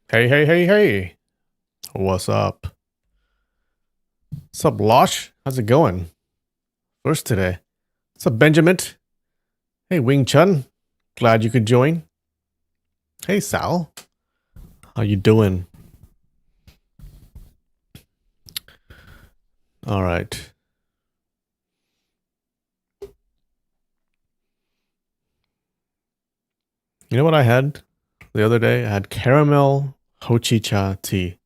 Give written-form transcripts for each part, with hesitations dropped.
Hey, hey, hey, hey. What's up? What's up, Losh? How's it going? First today. What's up, Benjamin? Hey, Wing Chun. Glad you could join. Hey, Sal. How you doing? All right. You know what I had the other day? I had caramel hochicha tea.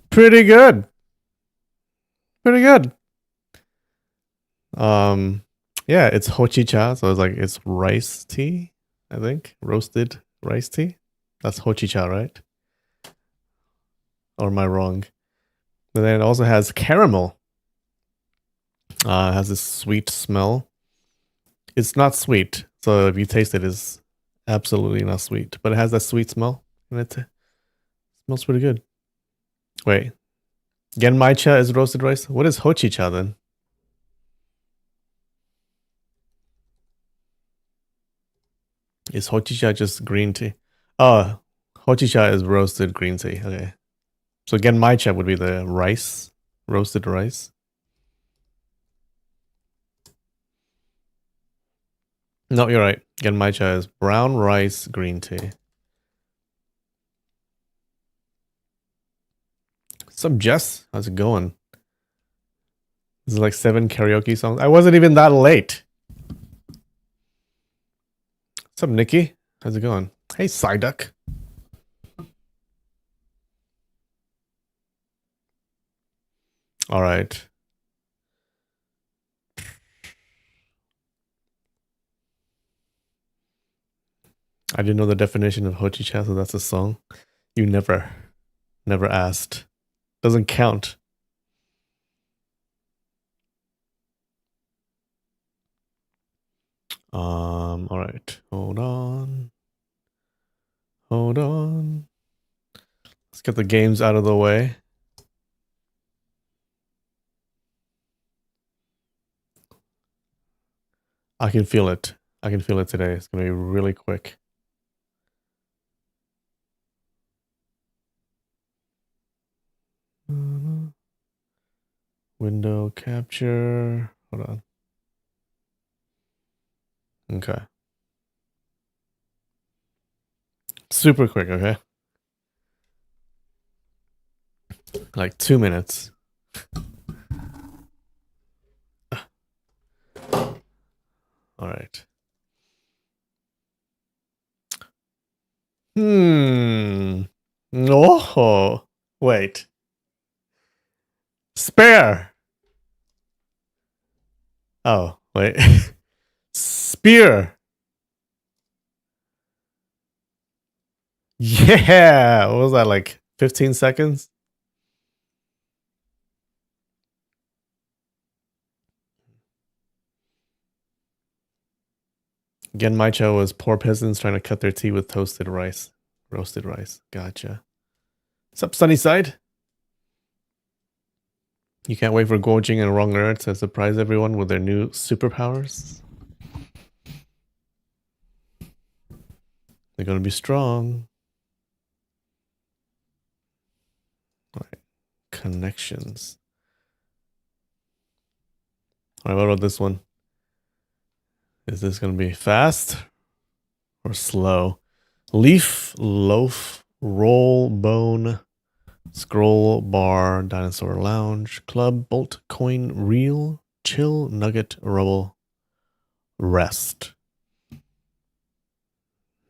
Pretty good. Pretty good. Um, yeah, it's hochicha, so it's rice tea, I think. Roasted rice tea. That's hochicha, right? Or am I wrong? And then it also has caramel. It has this sweet smell. It's not sweet, so if you taste it, it's absolutely not sweet. But it has that sweet smell, and it smells pretty good. Wait, genmaicha is roasted rice. What is hochicha then? Is hochicha just green tea? Oh, hochicha is roasted green tea. Okay, so genmaicha would be the rice, roasted rice. No, you're right. Genmaicha is brown rice green tea. What's up, Jess? How's it going? This is like 7 karaoke songs. I wasn't even that late. What's up, Nikki? How's it going? Hey, Psyduck. All right. I didn't know the definition of hochicha, so that's a song. You never asked. Doesn't count. All right. Hold on. Hold on. Let's get the games out of the way. I can feel it. I can feel it today. It's gonna be really quick. Window capture. Hold on. Okay. Super quick, okay? Like 2 minutes. All right. Oh, wait. Spare. Oh, wait. Spear. Yeah. What was that, like 15 seconds? Genmaicha was poor peasants trying to cut their tea with toasted rice. Roasted rice. Gotcha. What's up, Sunnyside? You can't wait for Gorging and Wronger to surprise everyone with their new superpowers. They're gonna be strong. All right. Connections. All right, what about this one? Is this gonna be fast or slow? Leaf, loaf, roll, bone, scroll, bar, dinosaur lounge, club, bolt, coin, reel, chill, nugget, rubble, rest.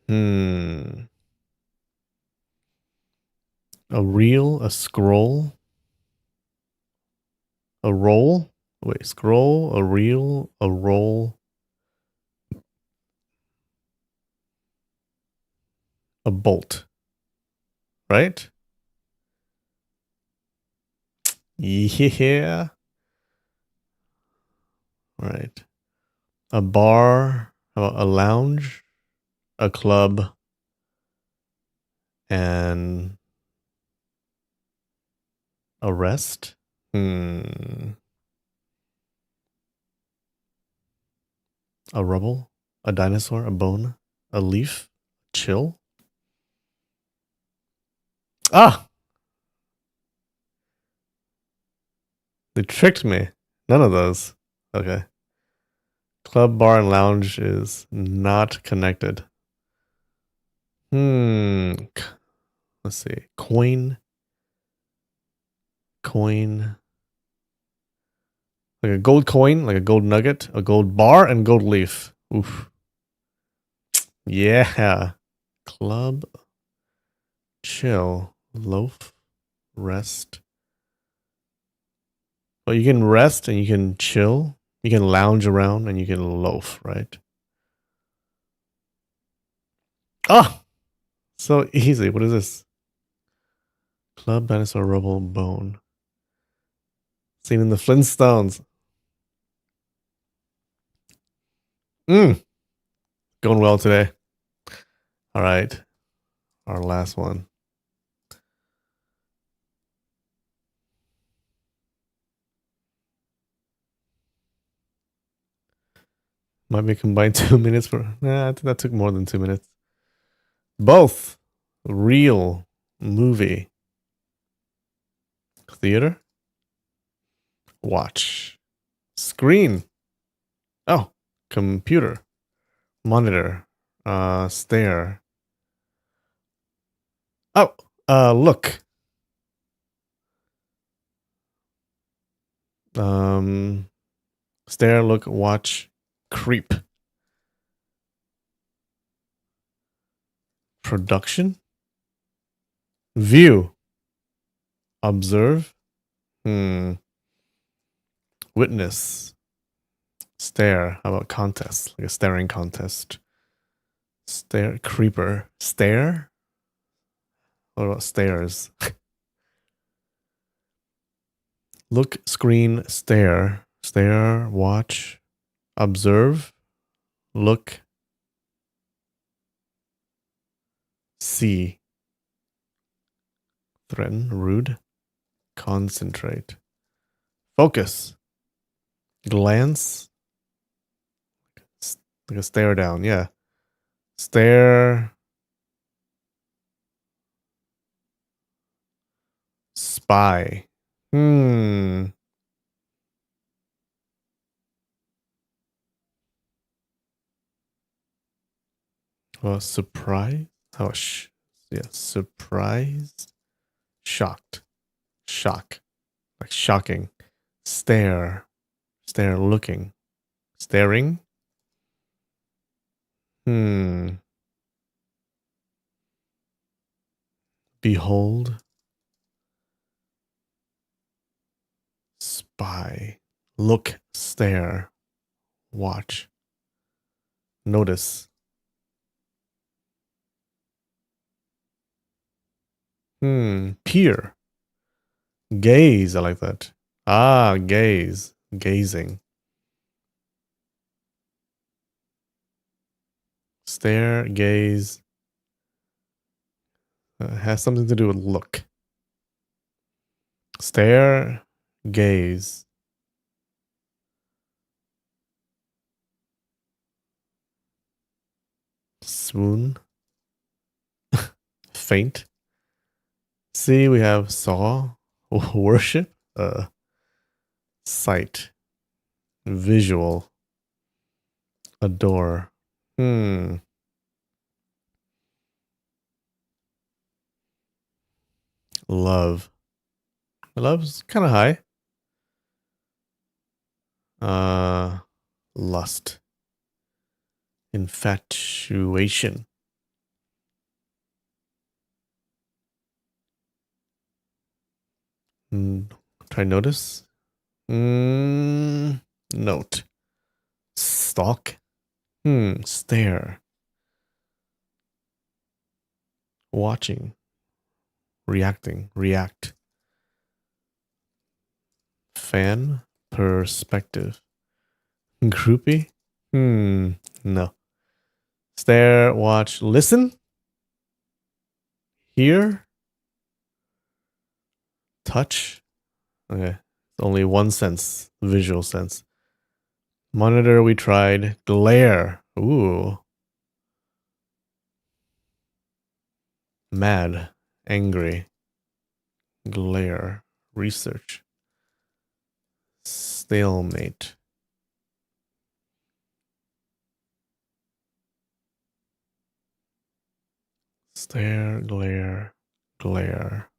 A reel, a scroll, a roll. Wait, scroll, a reel, a roll, a bolt. Right? Yeah. Right. A bar, a lounge, a club, and a rest. A rubble, a dinosaur, a bone, a leaf, chill. Ah, they tricked me. None of those. Okay. Club, bar, and lounge is not connected. Hmm. Let's see. Coin. Like a gold coin, like a gold nugget, a gold bar, and gold leaf. Oof. Yeah. Club, chill, loaf, rest. Well, you can rest and you can chill. You can lounge around and you can loaf, right? Ah, so easy. What is this? Club, dinosaur, rubble, bone. Seen in the Flintstones. Mm, going well today. All right. Our last one. Might be combined 2 minutes for. Nah, I think that took more than 2 minutes. Both real movie theater watch screen. Oh, computer monitor stare. Oh, look. Um, stare, look, watch, creep. Production, view, observe. Hmm. Witness, stare. How about contest? Like a staring contest. Stare, creeper, stare. What about stairs? Look, screen, stare, stare, watch, observe, look, see, threaten, rude, concentrate, focus, glance, like a stare down. Yeah. Stare, spy. Hmm. Well, surprise. Oh, yeah. Surprised, shocked, shock, like shocking. Stare, stare, looking, staring. Hmm. Behold, spy, look, stare, watch, notice. Peer, gaze. I like that. Ah, gaze, gazing, stare, gaze. Has something to do with look. Stare, gaze, swoon, faint. See, we have saw, worship, sight, visual, adore. Hmm. Love. Love's kind of high. Uh, lust, infatuation. Try notice. Note. Stalk. Stare. Watching. Reacting. React. Fan. Perspective. Groupie. No. Stare. Watch. Listen. Hear. Touch. Okay. Only one sense. Visual sense. Monitor. We tried. Glare. Ooh. Mad. Angry. glare, research, stalemate. Stare, glare, glare.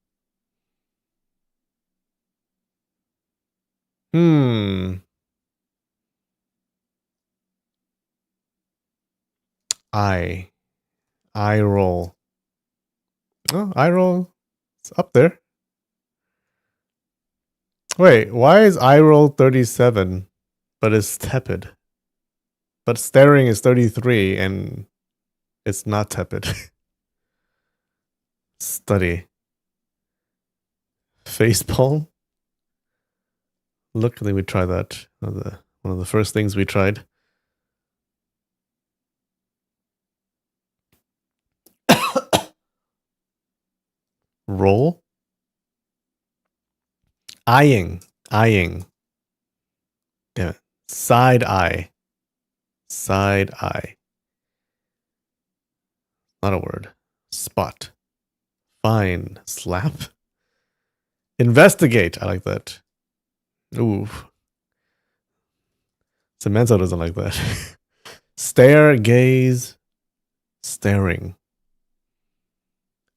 Eye roll. Oh, eye roll. It's up there. Wait, why is eye roll 37, but it's tepid? But staring is 33 and it's not tepid. Study. Facepalm. Look, I think we tried that. One of the first things we tried. Roll. Eyeing. Eyeing. Yeah. Side eye. Side eye. Not a word. Spot. Fine. Slap. Investigate. I like that. Ooh. Semantle doesn't like that. Stare, gaze, staring,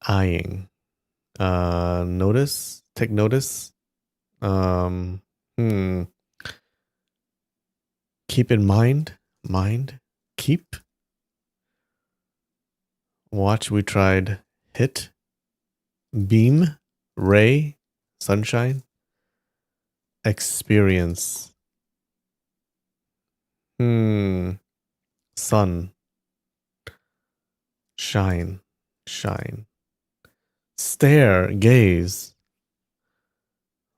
eyeing. Notice, take notice. Keep in mind, keep. Watch, we tried hit, beam, ray, sunshine, experience. Sun, shine, shine. Stare, gaze,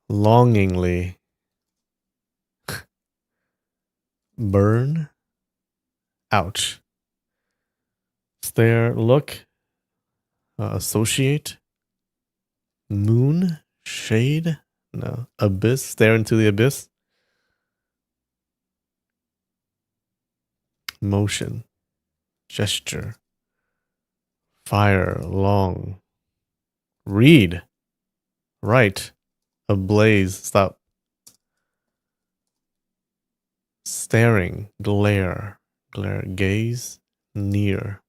longingly. Burn, ouch. Stare, look, associate. Moon, shade, no. Abyss, stare into the abyss. Motion, gesture. Fire, long. Read, right. Ablaze, stop. Staring, glare, glare. Gaze, near.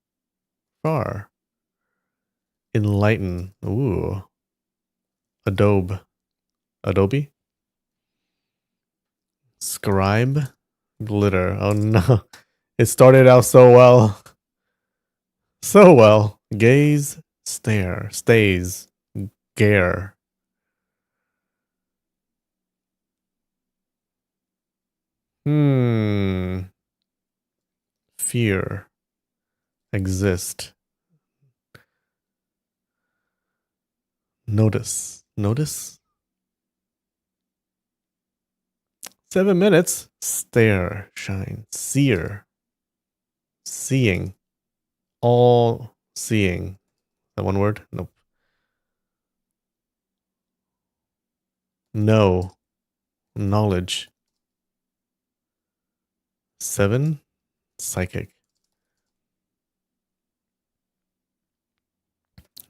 Far. Enlighten, ooh. Adobe, Adobe. Scribe, glitter. Oh no. It started out so well. So well. Gaze, stare, stays, gare. Fear, exist. Notice, notice. 7 minutes. Stare, shine, seer, seeing, all seeing. Is that one word? Nope. Know, knowledge. 7, psychic.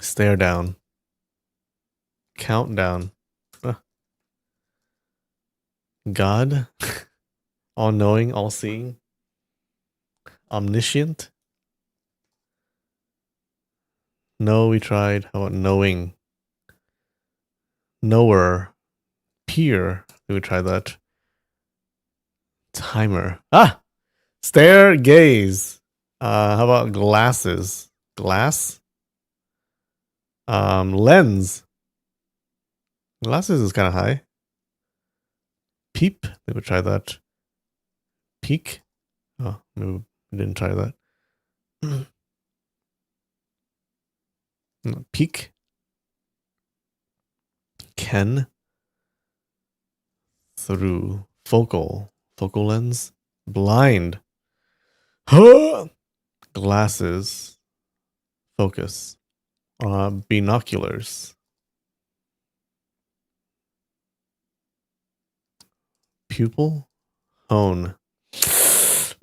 Stare down. Countdown. God, all knowing, all seeing. Omniscient. No, we tried. How about knowing? Knower. Peer. We would try that. Timer. Ah! Stare, gaze. How about glasses? Glass? Lens. Glasses is kind of high. Peep. We would try that. Peek. Oh, maybe we didn't try that. Peek. Ken. Through. Focal. Focal lens. Blind. Glasses. Focus. Binoculars. Pupil. Hone.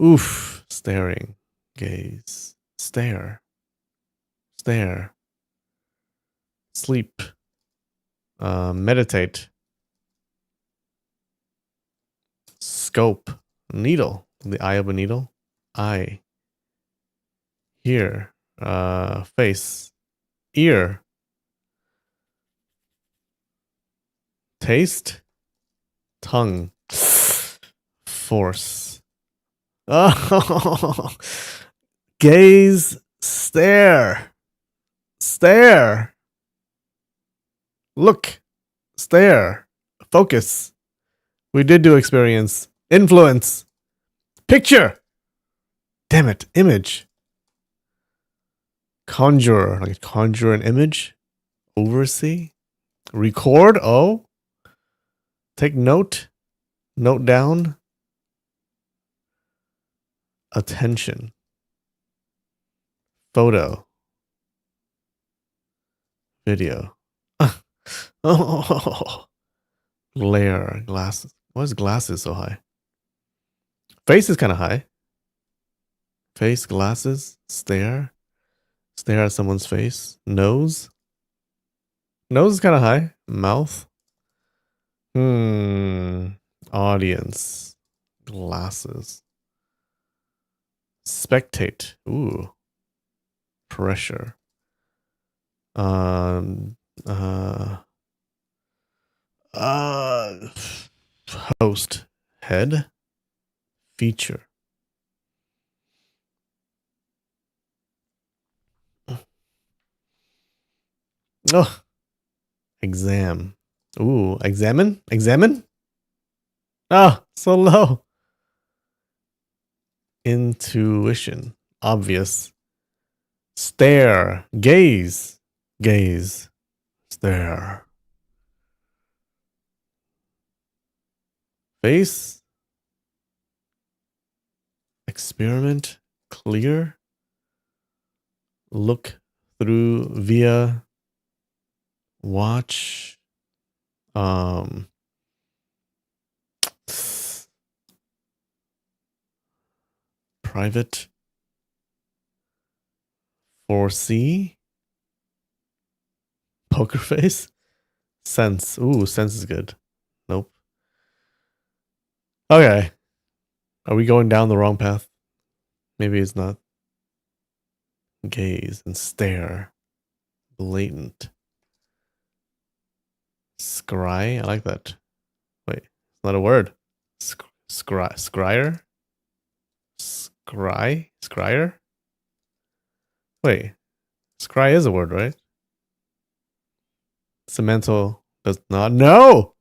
Oof. Staring. Gaze. Stare. Stare. Sleep. Meditate. Scope. Needle. The eye of a needle. Eye. Hear. Face. Ear. Taste. Tongue. Force. Oh. Gaze. Stare. Stare. Look. Stare. Focus. We did do experience. Influence. Picture. Damn it. Image. Conjure. Like conjure an image. Oversee. Record. Oh. Take note. Note down. Attention. Photo. Video. Oh. Glare. Glasses. Why is glasses so high? Face is kind of high. Face, glasses, stare. Stare at someone's face. Nose. Nose is kind of high. Mouth. Audience. Glasses. Spectate. Ooh. Pressure. Host. Head. Feature. Oh. Exam. Ooh. Examine? Examine? Ah, so low. Intuition. Obvious. Stare. Gaze. Gaze. Stare. Face. Experiment. Clear. Look through via. Watch. Private. Foresee. Poker face. Sense. Ooh, sense is good. Nope. Okay. Are we going down the wrong path? Maybe it's not. Gaze and stare. Blatant. Scry. I like that. Wait, it's not a word. Scryer? Scryer? Wait, scry is a word, right? Semantle does not. No!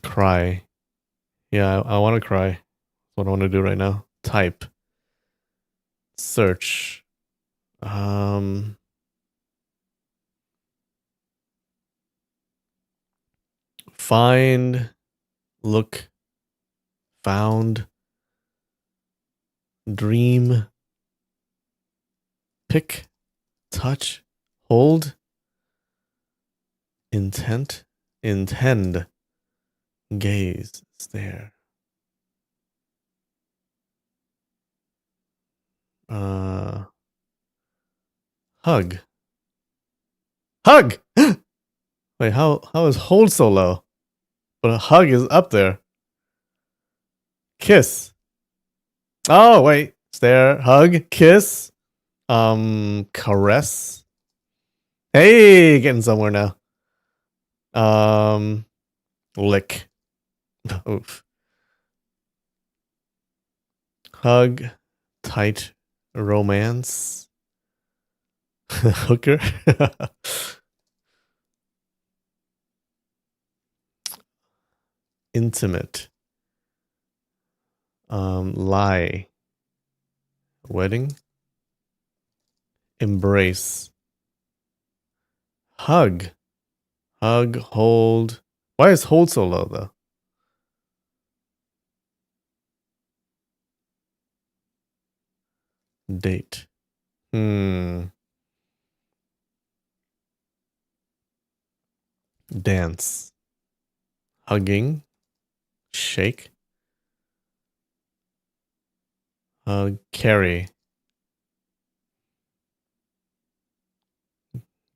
Cry. Yeah, I want to cry. That's what I want to do right now. Type. Search. Find. Look. Found. Dream. Pick. Touch. Hold. Intent. Intend. Gaze. Stare. Hug. Hug! Wait, how is hold so low? But a hug is up there. Kiss. Oh, wait. Stare. Hug. Kiss. Caress. Hey, getting somewhere now. Lick. Oof. Hug. Tight. Romance. Hooker. Intimate. Lie. Wedding. Embrace. Hug. Hug. Hold. Why is hold so low though? Date. Dance. Hugging. Shake. Carry.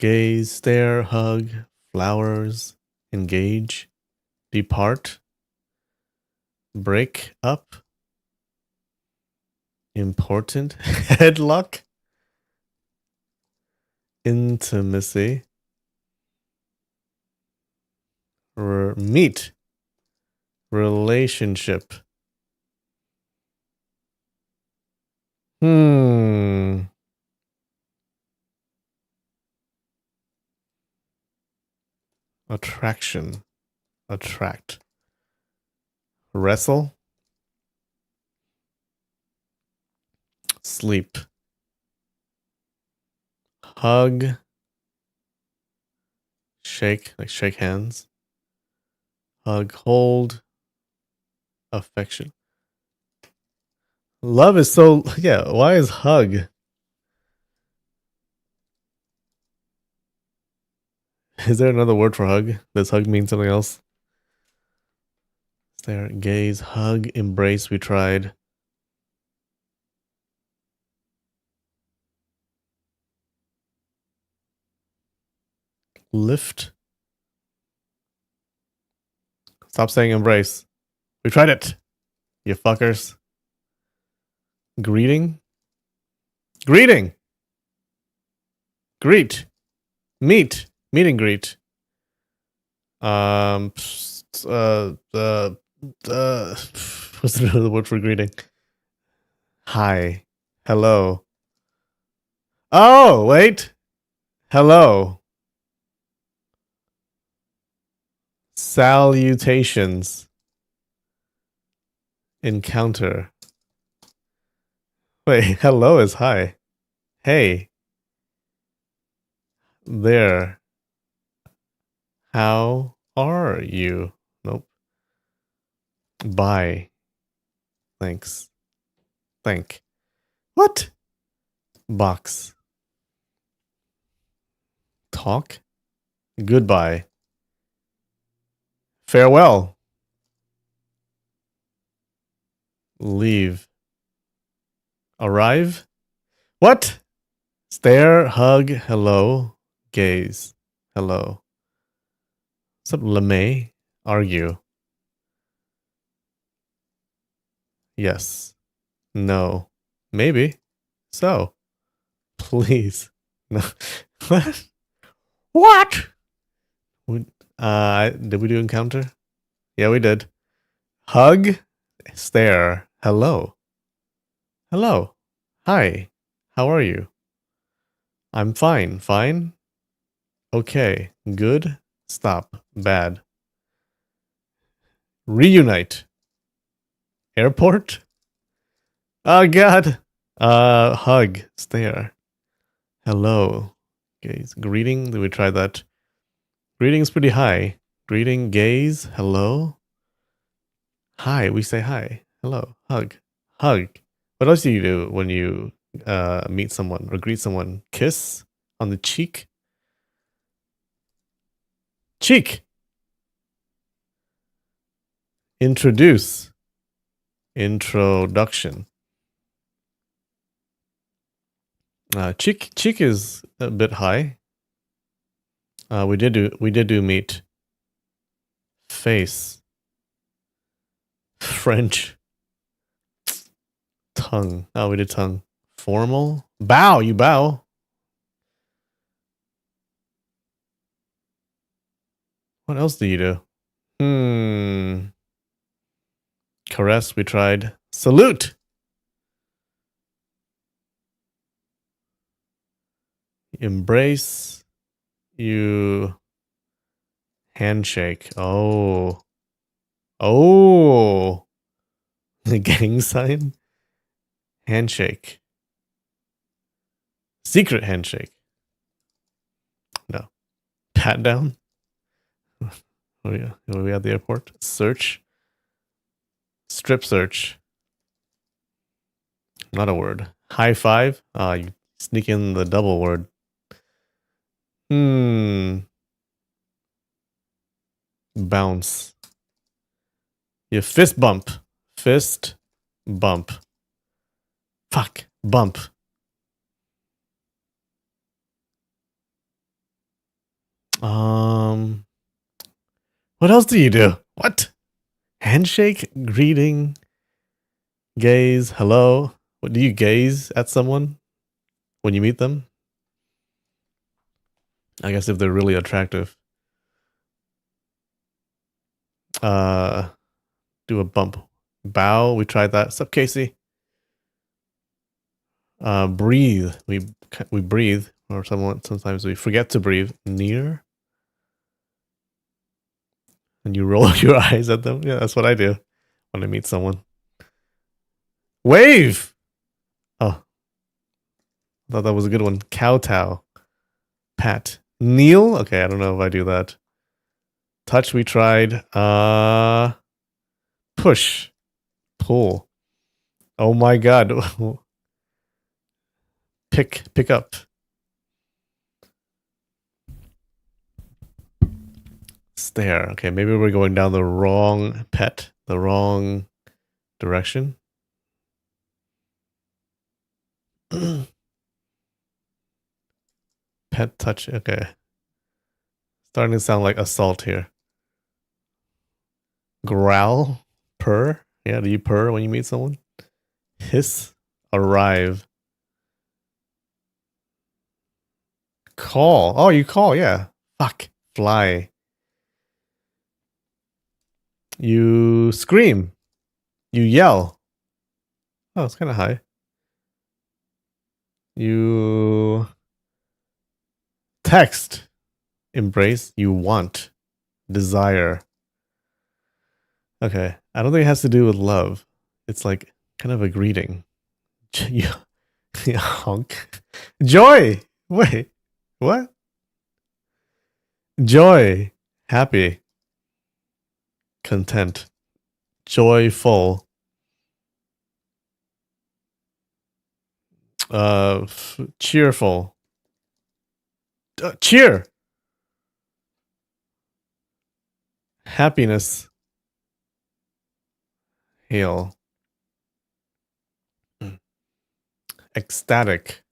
Gaze, stare, hug, flowers, engage, depart, break up, important, headlock, intimacy, meet, relationship. Attraction, attract, wrestle, sleep, hug, shake, like shake hands, hug, hold, affection. Love is so, yeah, why is hug? Is there another word for hug? Does hug mean something else? Stare, gaze, hug, embrace, we tried. Lift. Stop saying embrace. We tried it, you fuckers. Greeting. Greeting. Greet. Meet. Meet and greet. What's another word for greeting? Hi. Hello. Oh, wait. Hello. Salutations. Encounter. Wait, hello is hi. Hey. There. How are you? Nope. Bye. Thanks. Thank. What? Box. Talk. Goodbye. Farewell. Leave. Arrive. What? Stare, hug, hello, gaze, hello. What's up, LeMay? Argue. Yes. No. Maybe. So. Please. No. What? What? Did we do encounter? Yeah, we did. Hug, stare, hello. Hello. Hi. How are you? I'm fine. Fine? Okay. Good. Stop. Bad. Reunite. Airport? Oh god. Hug. Stare. Hello. Gaze. Greeting. Did we try that? Greeting is pretty high. Greeting. Gaze. Hello. Hi. We say hi. Hello. Hug. Hug. What else do you do when you meet someone or greet someone? Kiss on the cheek. Cheek. Introduce. Introduction. Cheek is a bit high. We did do meet. Face. French. Tongue. Oh, we did tongue. Formal. Bow. You bow. What else do you do? Caress. We tried. Salute. Embrace. You handshake. Oh. The gang sign. Handshake. Secret handshake. No. Pat down. Oh yeah. Are we at the airport? Search. Strip search. Not a word. High five. You sneak in the double word. Bounce. You fist bump. Fist bump. Fuck. Bump. What else do you do? What? Handshake, greeting, gaze, hello. What do you gaze at someone when you meet them? I guess if they're really attractive. Do a bump. Bow, we tried that. What's up, Casey? Breathe. We breathe, or sometimes we forget to breathe. Near. And you roll your eyes at them. Yeah, that's what I do when I meet someone. Wave. Oh, I thought that was a good one. Kowtow. Pat. Kneel. Okay, I don't know if I do that. Touch. We tried. Push. Pull. Oh my god. Pick up. Stare. Okay, maybe we're going down the wrong the wrong direction. Pet touch. Okay. Starting to sound like assault here. Growl. Purr. Yeah, do you purr when you meet someone? Hiss. Arrive. Call. Oh, you call, yeah. Fuck. Fly. You scream. You yell. Oh, it's kind of high. You text. Embrace. You want. Desire. Okay. I don't think it has to do with love. It's like kind of a greeting. You honk. Joy. Wait. What? Joy. Happy. Content. Joyful. Cheerful. Cheer. Happiness. Hail. Ecstatic.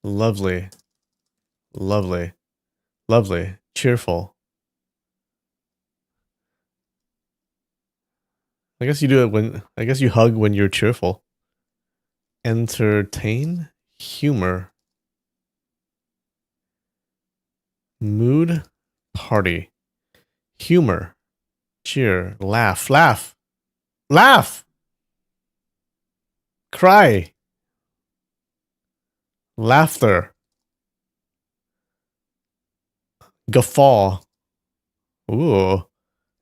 Lovely. Lovely. Lovely. Cheerful. I guess you do it when, I guess you hug when you're cheerful. Entertain. Humor. Mood. Party. Humor. Cheer. Laugh. Laugh. Laugh. Cry. Laughter. Guffaw. Ooh.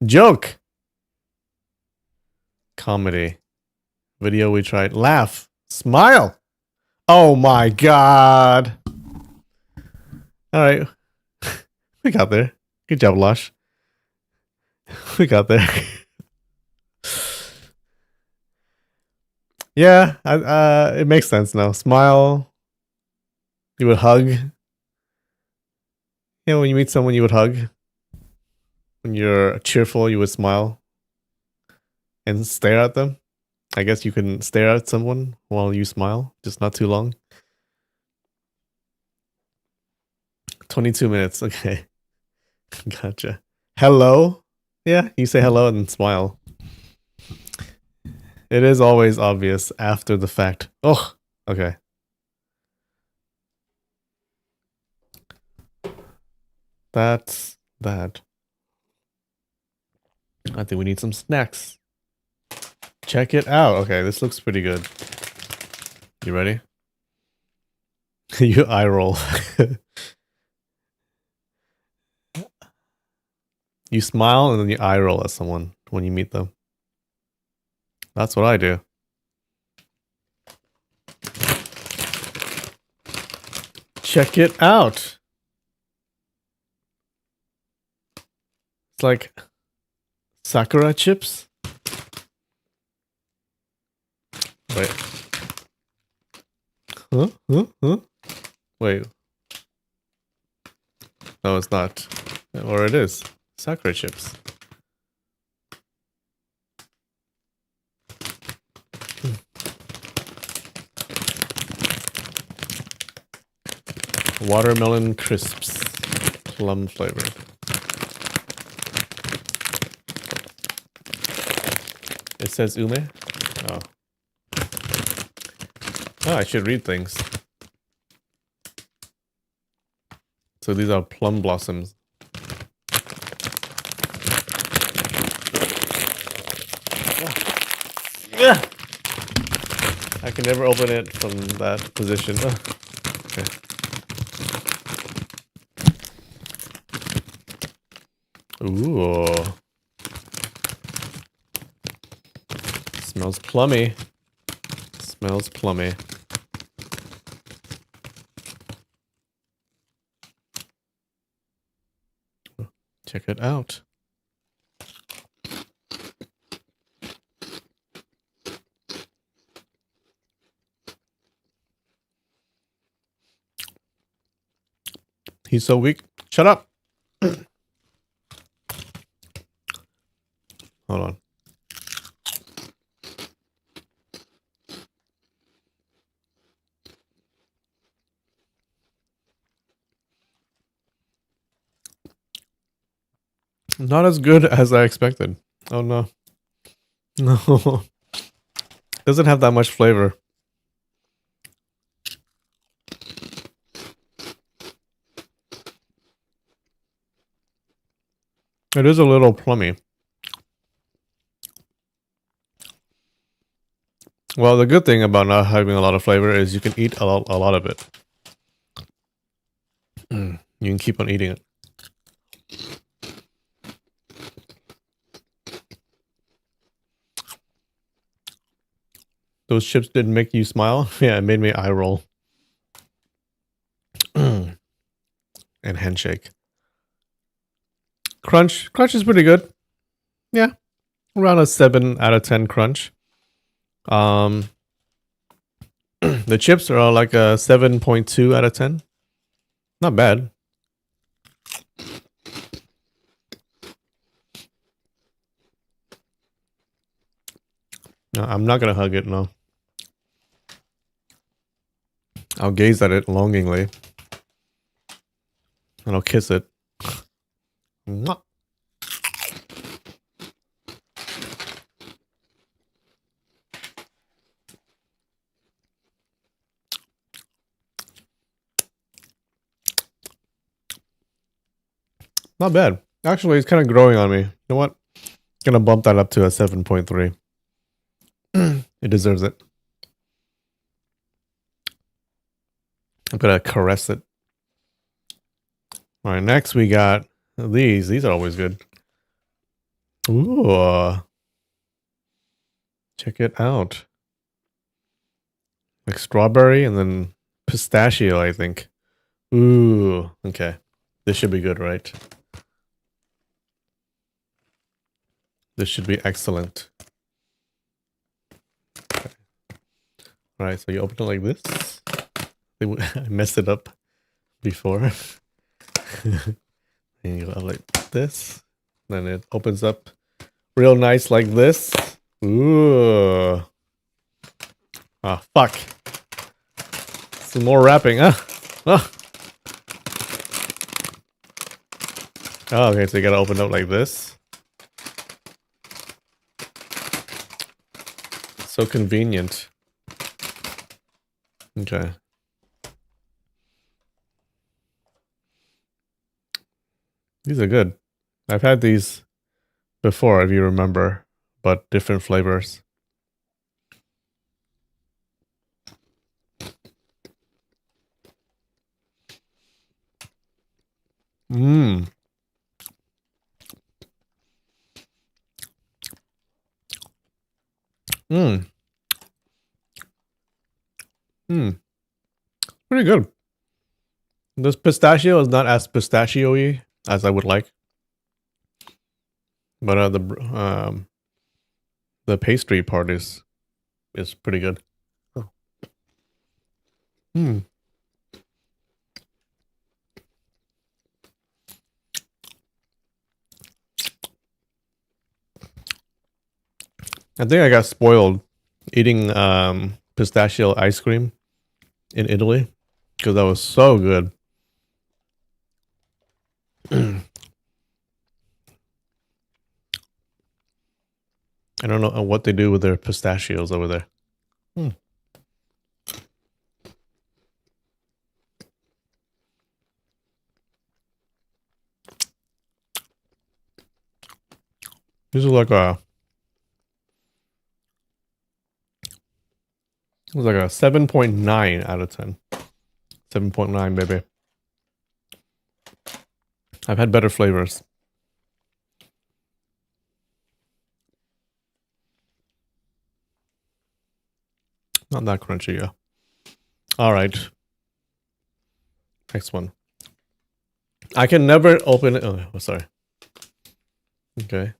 Joke. Comedy. Video we tried. Laugh. Smile. Oh my god. Alright. We got there. Good job, Lush. We got there. Yeah, it makes sense now. Smile. You would hug. Yeah, when you meet someone, you would hug. When you're cheerful, you would smile. And stare at them. I guess you can stare at someone while you smile, just not too long. 22 minutes, okay. Gotcha. Hello? Yeah, you say hello and smile. It is always obvious after the fact. Oh, okay. That's that. I think we need some snacks. Check it out. Okay, this looks pretty good. You ready? You eye roll. You smile and then you eye roll at someone when you meet them. That's what I do. Check it out. It's like Sakura chips. Wait. Huh? Wait. No, it's not. Or it is. Sakura chips. Watermelon crisps. plum flavored. It says ume? Oh. Oh, I should read things. So these are plum blossoms. Yeah. I can never open it from that position. Okay. Ooh. Smells plummy. Smells plummy. Check it out. He's so weak. Shut up. Hold on. Not as good as I expected. Oh no. No. Doesn't have that much flavor. It is a little plummy. Well, the good thing about not having a lot of flavor is you can eat a lot of it. You can keep on eating it. Those chips didn't make you smile? Yeah, it made me eye roll. And handshake. Crunch. Crunch is pretty good. Yeah. Around a 7 out of 10 crunch. The chips are like a 7.2 out of 10. Not bad. No, I'm not gonna hug it, no. I'll gaze at it longingly. And I'll kiss it. Mwah. Not bad. Actually, it's kind of growing on me. You know what? Gonna bump that up to a 7.3. It deserves it. I'm gonna caress it. All right, next we got these. These are always good. Ooh. Check it out. Like strawberry and then pistachio, I think. Ooh, okay. This should be good, right? This should be excellent. Okay. All right, so you open it like this. I messed it up before. And you go like this. Then it opens up real nice like this. Ooh. Ah, fuck. Some more wrapping, huh? Oh. Oh, okay, so you gotta open up like this. So convenient. Okay. These are good. I've had these before, if you remember, but different flavors. Mmm. Mmm. Mmm. Pretty good. This pistachio is not as pistachio-y as I would like. But the pastry part is pretty good. Oh. Hmm. I think I got spoiled eating pistachio ice cream in Italy because that was so good. I don't know what they do with their pistachios over there. This is like a 7.9 out of 10. 7.9, baby. I've had better flavors. Not that crunchy, yeah. All right. Next one. I can never open it. Oh, sorry. Okay.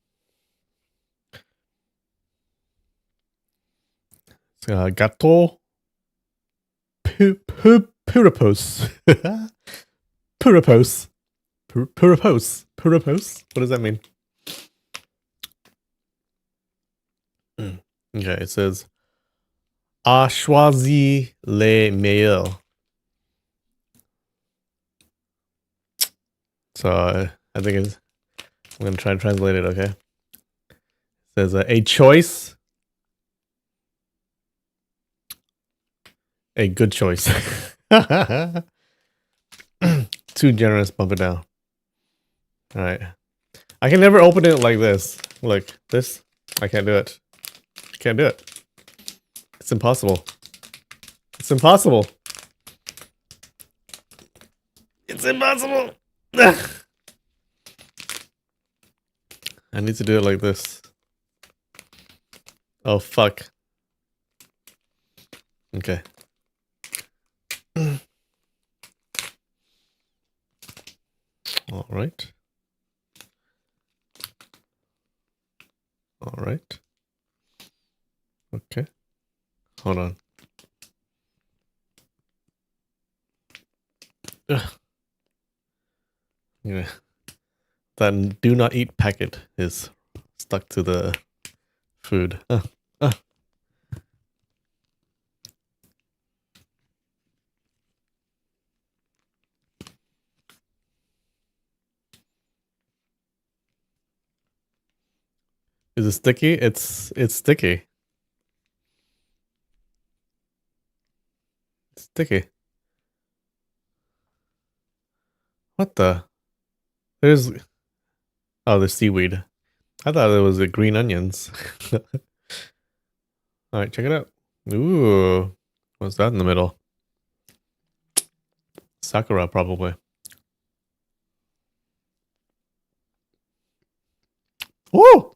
Gato Puripos. Puripos. Puripos. Puripos. What does that mean? Okay, it says A choisi le meilleur. So I think it's. I'm gonna try to translate it. Okay. It says a choice. A good choice. Too generous, bump it down. All right. I can never open it like this. Like this. I can't do it. I can't do it. It's impossible. It's impossible. It's impossible. I need to do it like this. Oh, fuck. Okay. All right. All right. Okay. Hold on. Ugh. Yeah. That do not eat packet is stuck to the food. Is it sticky? It's sticky. It's sticky. What the? There's seaweed. I thought it was the green onions. All right, check it out. Ooh, what's that in the middle? Sakura, probably. Woo!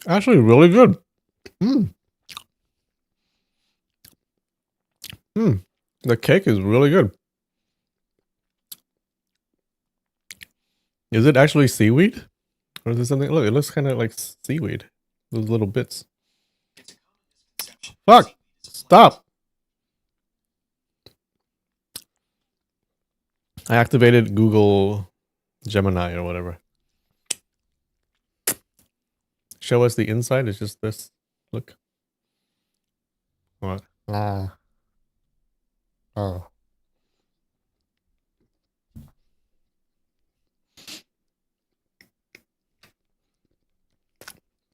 Actually, really good. The cake is really good. Is it actually seaweed? Or is it something? Look, it looks kind of like seaweed. Those little bits. Fuck! Stop! I activated Google Gemini or whatever. Show us the inside. It's just this. Look. What? Ah. Oh.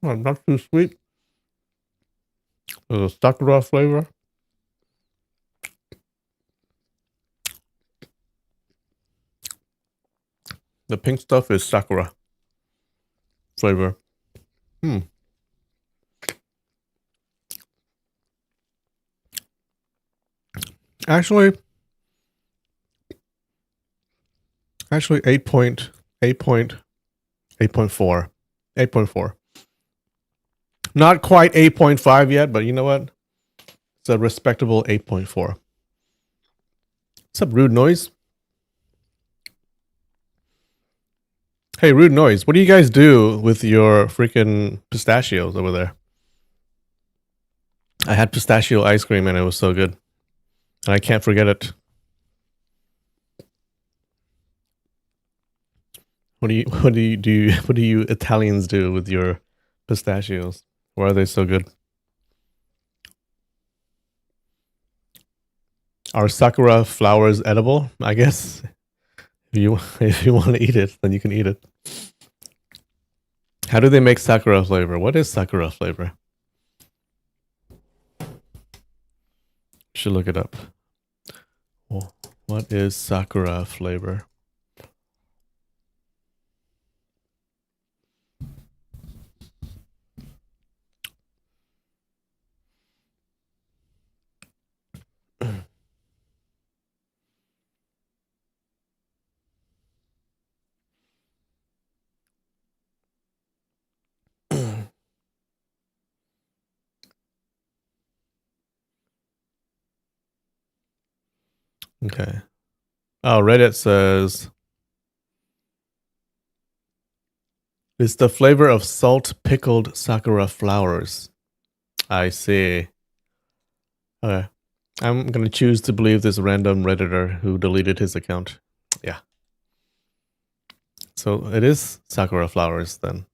Oh, not too sweet. There's a Sakura flavor. The pink stuff is Sakura flavor. Actually 8.4. 8.4. Not quite 8.5 yet, but you know what? It's a respectable 8.4. What's up, Rude Noise? Hey, Rude Noise, what do you guys do with your freaking pistachios over there? I had pistachio ice cream and it was so good. And I can't forget it. What do you Italians do with your pistachios? Why are they so good? Are sakura flowers edible? I guess if you want to eat it, then you can eat it. How do they make sakura flavor? What is sakura flavor? Should look it up. Well, what is sakura flavor? Okay. Oh, Reddit says it's the flavor of salt pickled sakura flowers. I see. Okay. I'm gonna choose to believe this random Redditor who deleted his account. Yeah. So it is sakura flowers then.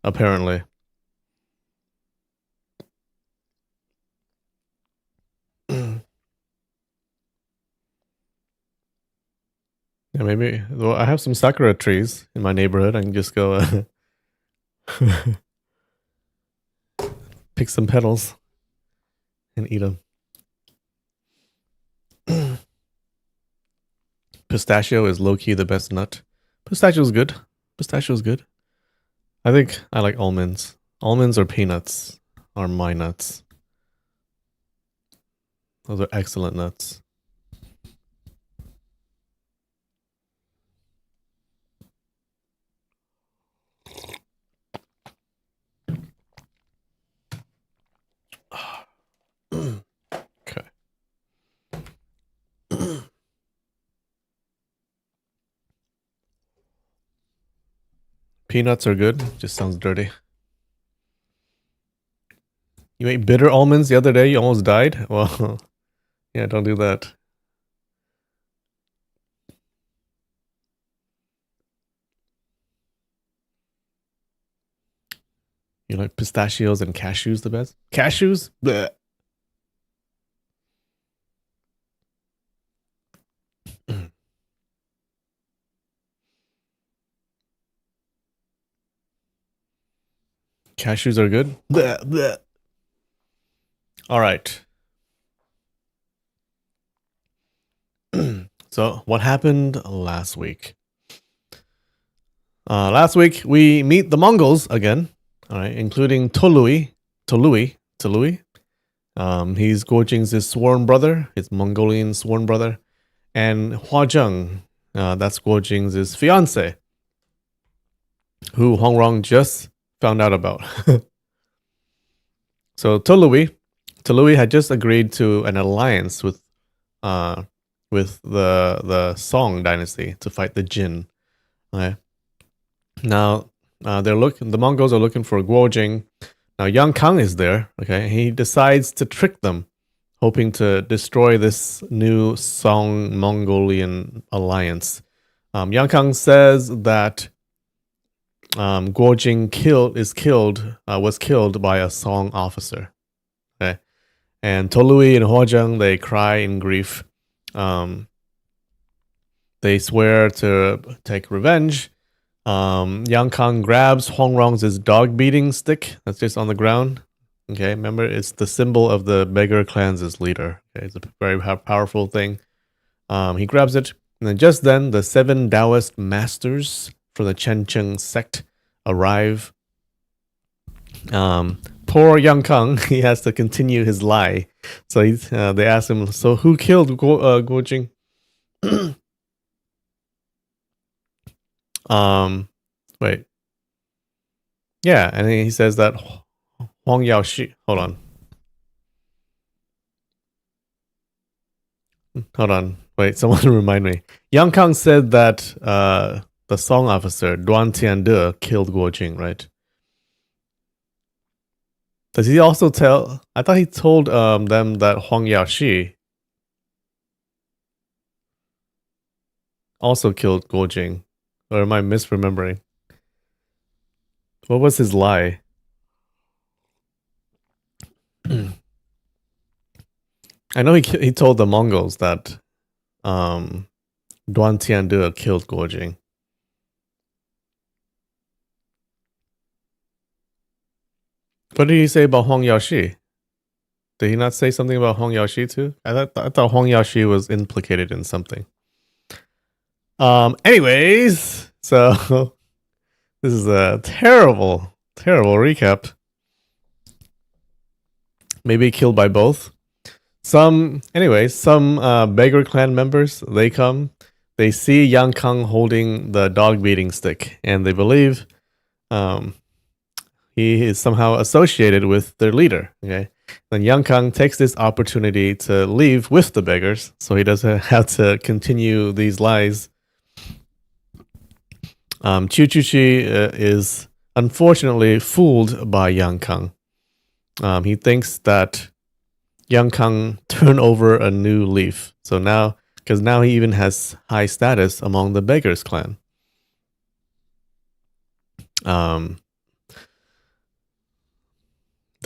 Apparently. Yeah, maybe. Well, I have some sakura trees in my neighborhood. I can just go pick some petals and eat them. Pistachio is low key the best nut. Pistachio is good. Pistachio is good. I think I like almonds. Almonds or peanuts are my nuts. Those are excellent nuts. Okay. Peanuts are good. Just sounds dirty. You ate bitter almonds the other day. You almost died. Well, yeah, don't do that. You like pistachios and cashews the best? Cashews? Blech. Cashews are good. Blech, blech. All right. So, what happened last week? Last week we meet the Mongols again. All right, including Tolui. He's Guo Jing's sworn brother, his Mongolian sworn brother, and Hua Zheng. That's Guo Jing's fiance, who Hong Rong just found out about. So Tolui had just agreed to an alliance with the Song dynasty to fight the Jin. Okay. Now the Mongols are looking for Guo Jing. Now Yang Kang is there. Okay, he decides to trick them, hoping to destroy this new Song Mongolian alliance. Yang Kang says that Guo Jing was killed by a Song officer. Okay, and Tolui and Huozheng, they cry in grief. They swear to take revenge. Yang Kang grabs Huang Rong's dog beating stick that's just on the ground. Okay, remember it's the symbol of the beggar clan's leader. Okay, it's a very powerful thing. He grabs it, and then just then the 7 Taoist masters from the Chencheng sect arrive. Poor Yang Kang, he has to continue his lie. So they ask him, so who killed Guo Jing? Wait. Yeah, and he says that Huang Yaoshi. Hold on. Wait, someone remind me. Yang Kang said that the Song officer Duan Tiande killed Guo Jing, right? Does he also tell? I thought he told them that Huang Yaoshi also killed Guo Jing, or am I misremembering? What was his lie? I know he told the Mongols that Duan Tiande killed Guojing. What did he say about Huang Yaoshi? Did he not say something about Huang Yaoshi too? I thought Huang Yaoshi was implicated in something. Anyways, so this is a terrible, terrible recap. Maybe killed by both. Some beggar clan members, they come, they see Yang Kang holding the dog beating stick, and they believe um, he is somehow associated with their leader. Okay, then Yang Kang takes this opportunity to leave with the beggars, so he doesn't have to continue these lies. Chu Chu Chi is unfortunately fooled by Yang Kang. He thinks that Yang Kang turned over a new leaf. So now, because now he even has high status among the beggars clan. The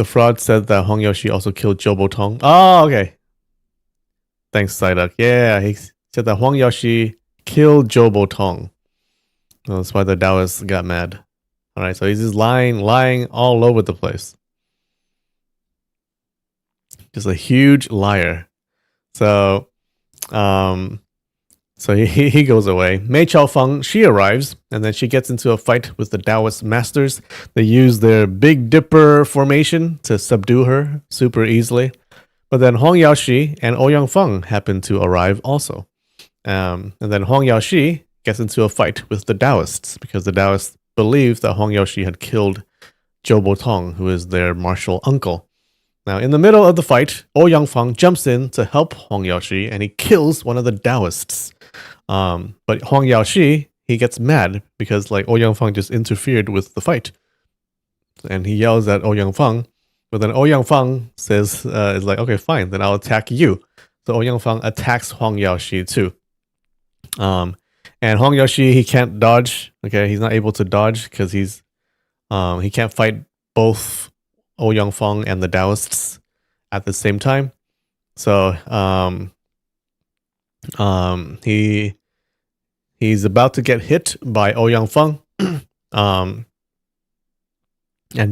fraud said that Hong Yoshi also killed Jobo Tong. Oh, okay. Thanks, Psyduck. Yeah, he said that Huang Yaoshi killed Jobo Tong. That's why the Taoists got mad. All right, so he's just lying all over the place. Just a huge liar. So, he goes away. Mei Chaofeng, she arrives, and then she gets into a fight with the Taoist masters. They use their Big Dipper formation to subdue her super easily. But then Hong Yaoshi and Ouyang Feng happen to arrive also. And then Hong Yaoshi gets into a fight with the Taoists because the Taoists believe that Hong Yaoshi had killed Zhou Botong, who is their martial uncle. Now, in the middle of the fight, Ouyang Feng jumps in to help Hong Yaoshi, and he kills one of the Taoists. But Hong Yaoshi, he gets mad because like Ouyang Feng just interfered with the fight, and he yells at Ouyang Feng. But then Ouyang Feng says, "Is like okay, fine, then I'll attack you." So Ouyang Feng attacks Hong Yaoshi too. And Hong Yaoshi, he can't dodge. Okay, he's not able to dodge because he can't fight both Ouyang Feng and the Taoists at the same time. So he's about to get hit by Ouyang Feng. And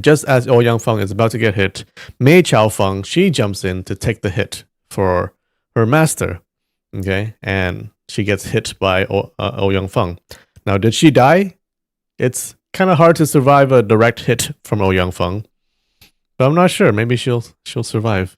just as Ouyang Feng is about to get hit, Mei Chaofeng, she jumps in to take the hit for her master. Okay, and she gets hit by Ouyang Feng. Now, did she die? It's kind of hard to survive a direct hit from Ouyang Feng, but I'm not sure. Maybe she'll survive.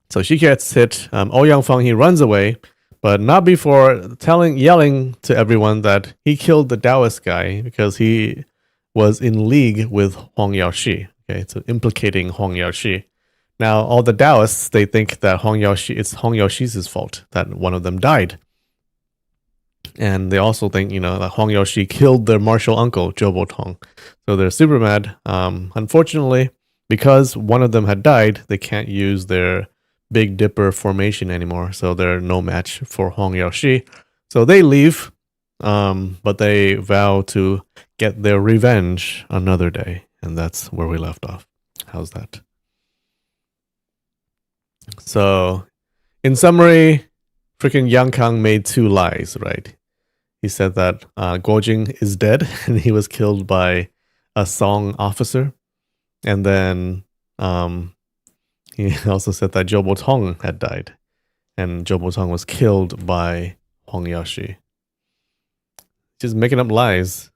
So she gets hit. Ouyang Feng, he runs away, but not before yelling to everyone that he killed the Taoist guy because he was in league with Huang Yaoshi. Okay, so implicating Huang Yaoshi. Now, all the Taoists, they think that it's Hong Yaoshi's fault that one of them died. And they also think, that Hong Yaoshi killed their martial uncle, Zhou Botong. So they're super mad. Unfortunately, because one of them had died, they can't use their Big Dipper formation anymore. So they're no match for Hong Yaoshi. So they leave, but they vow to get their revenge another day. And that's where we left off. How's that? So, in summary, freaking Yang Kang made two lies, right? He said that Guojing is dead and he was killed by a Song officer. And then he also said that Zhou Botong had died and Zhou Botong was killed by Hong Yaoshi. Just making up lies.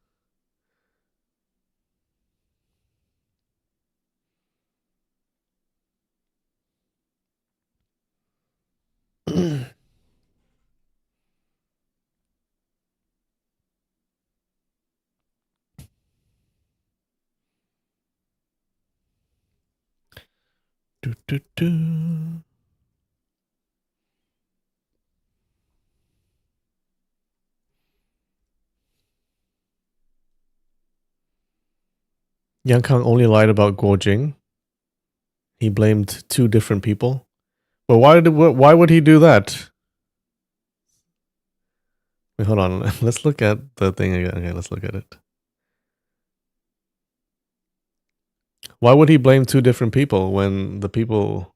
Do, do, do. Yang Kang only lied about Guojing. He blamed two different people. But why would he do that? Wait, hold on. Let's look at the thing again. Okay, let's look at it. Why would he blame two different people when the people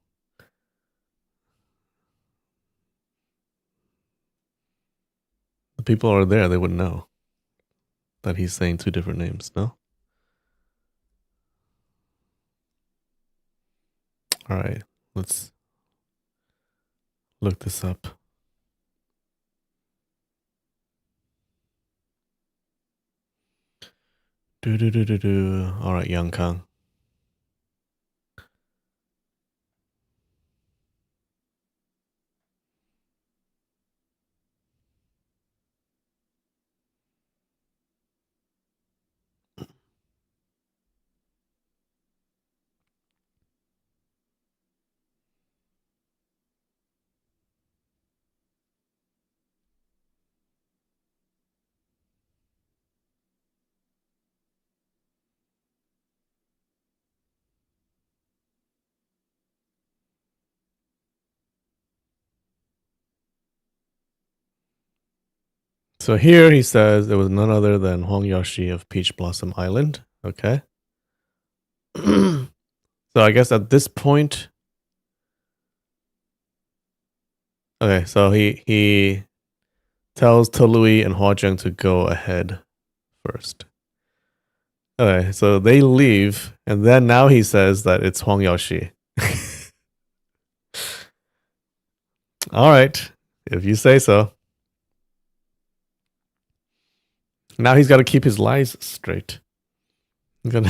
people are there, they would know that he's saying two different names, no? All right, let's look this up. All right, Yang Kang. So here he says it was none other than Huang Yaoshi of Peach Blossom Island. Okay. So I guess at this point, okay, so he tells Tolui and Huazheng to go ahead first. Okay, so they leave, and then now he says that it's Huang Yaoshi. All right, if you say so. Now he's got to keep his lies straight. He's gonna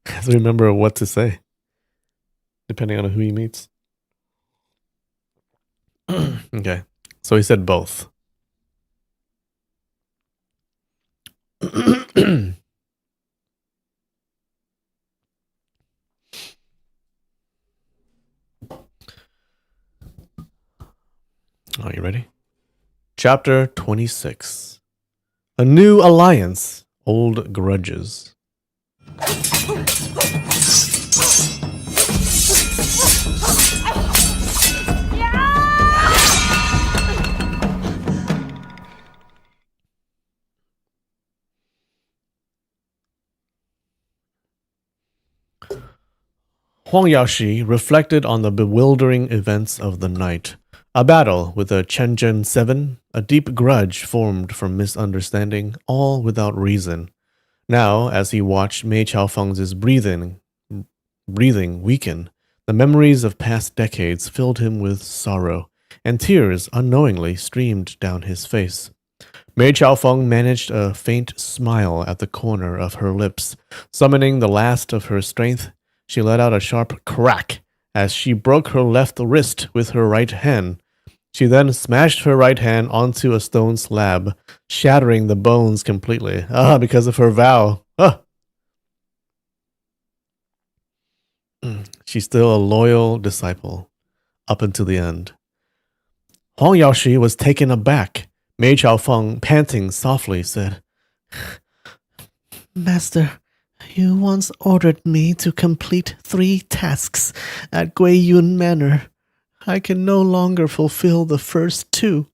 have to remember what to say, depending on who he meets. Okay, so he said both. Are you ready? Chapter 26. A new alliance, old grudges. Huang Yaoshi reflected on the bewildering events of the night. A battle with the Chenzhen Seven, a deep grudge formed from misunderstanding, all without reason. Now, as he watched Mei Chaofeng's breathing weaken, the memories of past decades filled him with sorrow, and tears unknowingly streamed down his face. Mei Chaofeng managed a faint smile at the corner of her lips. Summoning the last of her strength, she let out a sharp crack as she broke her left wrist with her right hand. She then smashed her right hand onto a stone slab, shattering the bones completely. Because of her vow. She's still a loyal disciple, up until the end. Huang Yaoshi was taken aback. Mei Chaofeng, panting softly, said, Master, you once ordered me to complete 3 tasks at Guiyun Manor. I can no longer fulfill the first 2.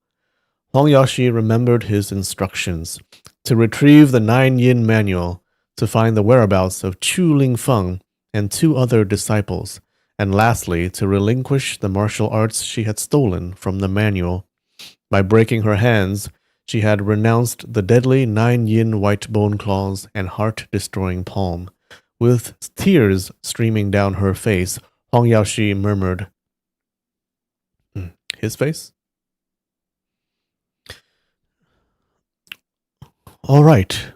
Huang Yaoshi remembered his instructions to retrieve the 9 Yin manual, to find the whereabouts of Chu Lingfeng and 2 other disciples, and lastly to relinquish the martial arts she had stolen from the manual. By breaking her hands, she had renounced the deadly 9 Yin white bone claws and heart-destroying palm. With tears streaming down her face, Huang Yaoshi murmured, His face? All right.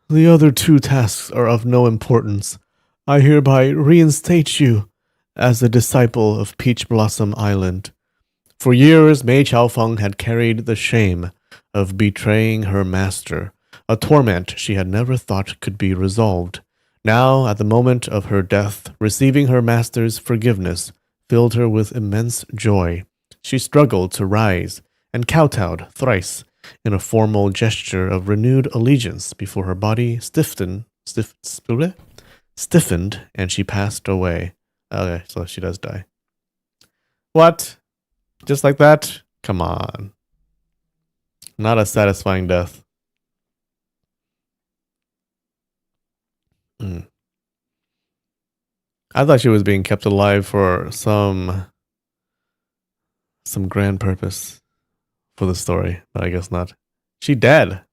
The other 2 tasks are of no importance. I hereby reinstate you as a disciple of Peach Blossom Island. For years, Mei Chaofeng had carried the shame of betraying her master, a torment she had never thought could be resolved. Now, at the moment of her death, receiving her master's forgiveness filled her with immense joy. She struggled to rise and kowtowed thrice in a formal gesture of renewed allegiance before her body stiffened, and she passed away. Okay, so she does die. What? Just like that? Come on. Not a satisfying death. I thought she was being kept alive for some grand purpose. for the story, but I guess not. She dead.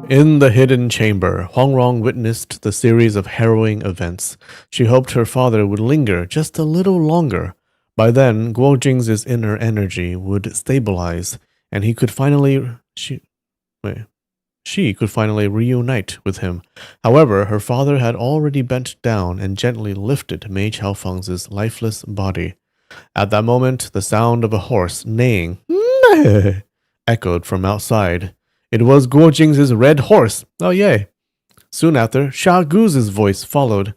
In the hidden chamber, Huang Rong witnessed the series of harrowing events. She hoped her father would linger just a little longer. By then, Guo Jing's inner energy would stabilize, and he could finally she could finally reunite with him. However, her father had already bent down and gently lifted Mei Chaofeng's lifeless body. At that moment, the sound of a horse neighing echoed from outside. It was Guo Jing's red horse. Oh, yay. Soon after, Sha Gu's voice followed.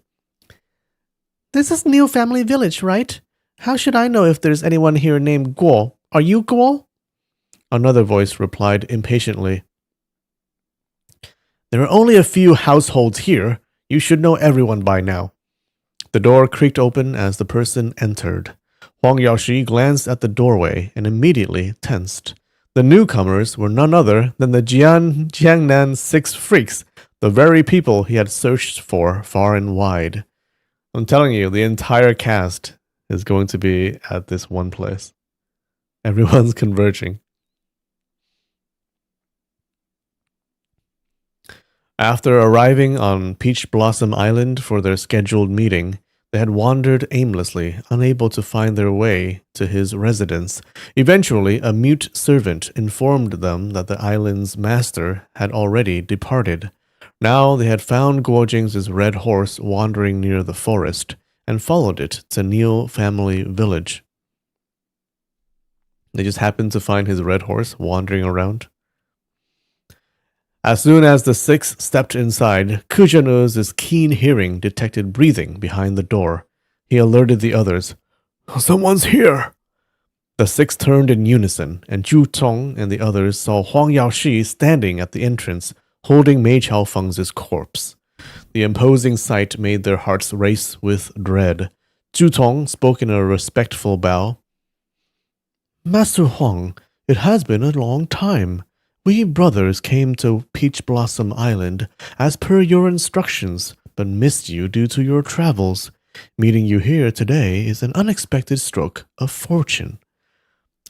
This is New Family Village, right? How should I know if there's anyone here named Guo? Are you Guo? Another voice replied impatiently. There are only a few households here. You should know everyone by now. The door creaked open as the person entered. Huang Yaoshi glanced at the doorway and immediately tensed. The newcomers were none other than the Jiangnan Six Freaks, the very people he had searched for far and wide. I'm telling you, the entire cast is going to be at this one place. Everyone's converging. After arriving on Peach Blossom Island for their scheduled meeting, they had wandered aimlessly, unable to find their way to his residence. Eventually, a mute servant informed them that the island's master had already departed. Now they had found Guo Jing's red horse wandering near the forest and followed it to New Family Village. They just happened to find his red horse wandering around. As soon as the six stepped inside, Kujanu's keen hearing detected breathing behind the door. He alerted the others. Someone's here! The six turned in unison, and Zhu Tong and the others saw Huang Yaoshi standing at the entrance, holding Mei Chaofeng's corpse. The imposing sight made their hearts race with dread. Zhu Tong spoke in a respectful bow. Master Huang, it has been a long time. We brothers came to Peach Blossom Island as per your instructions, but missed you due to your travels. Meeting you here today is an unexpected stroke of fortune.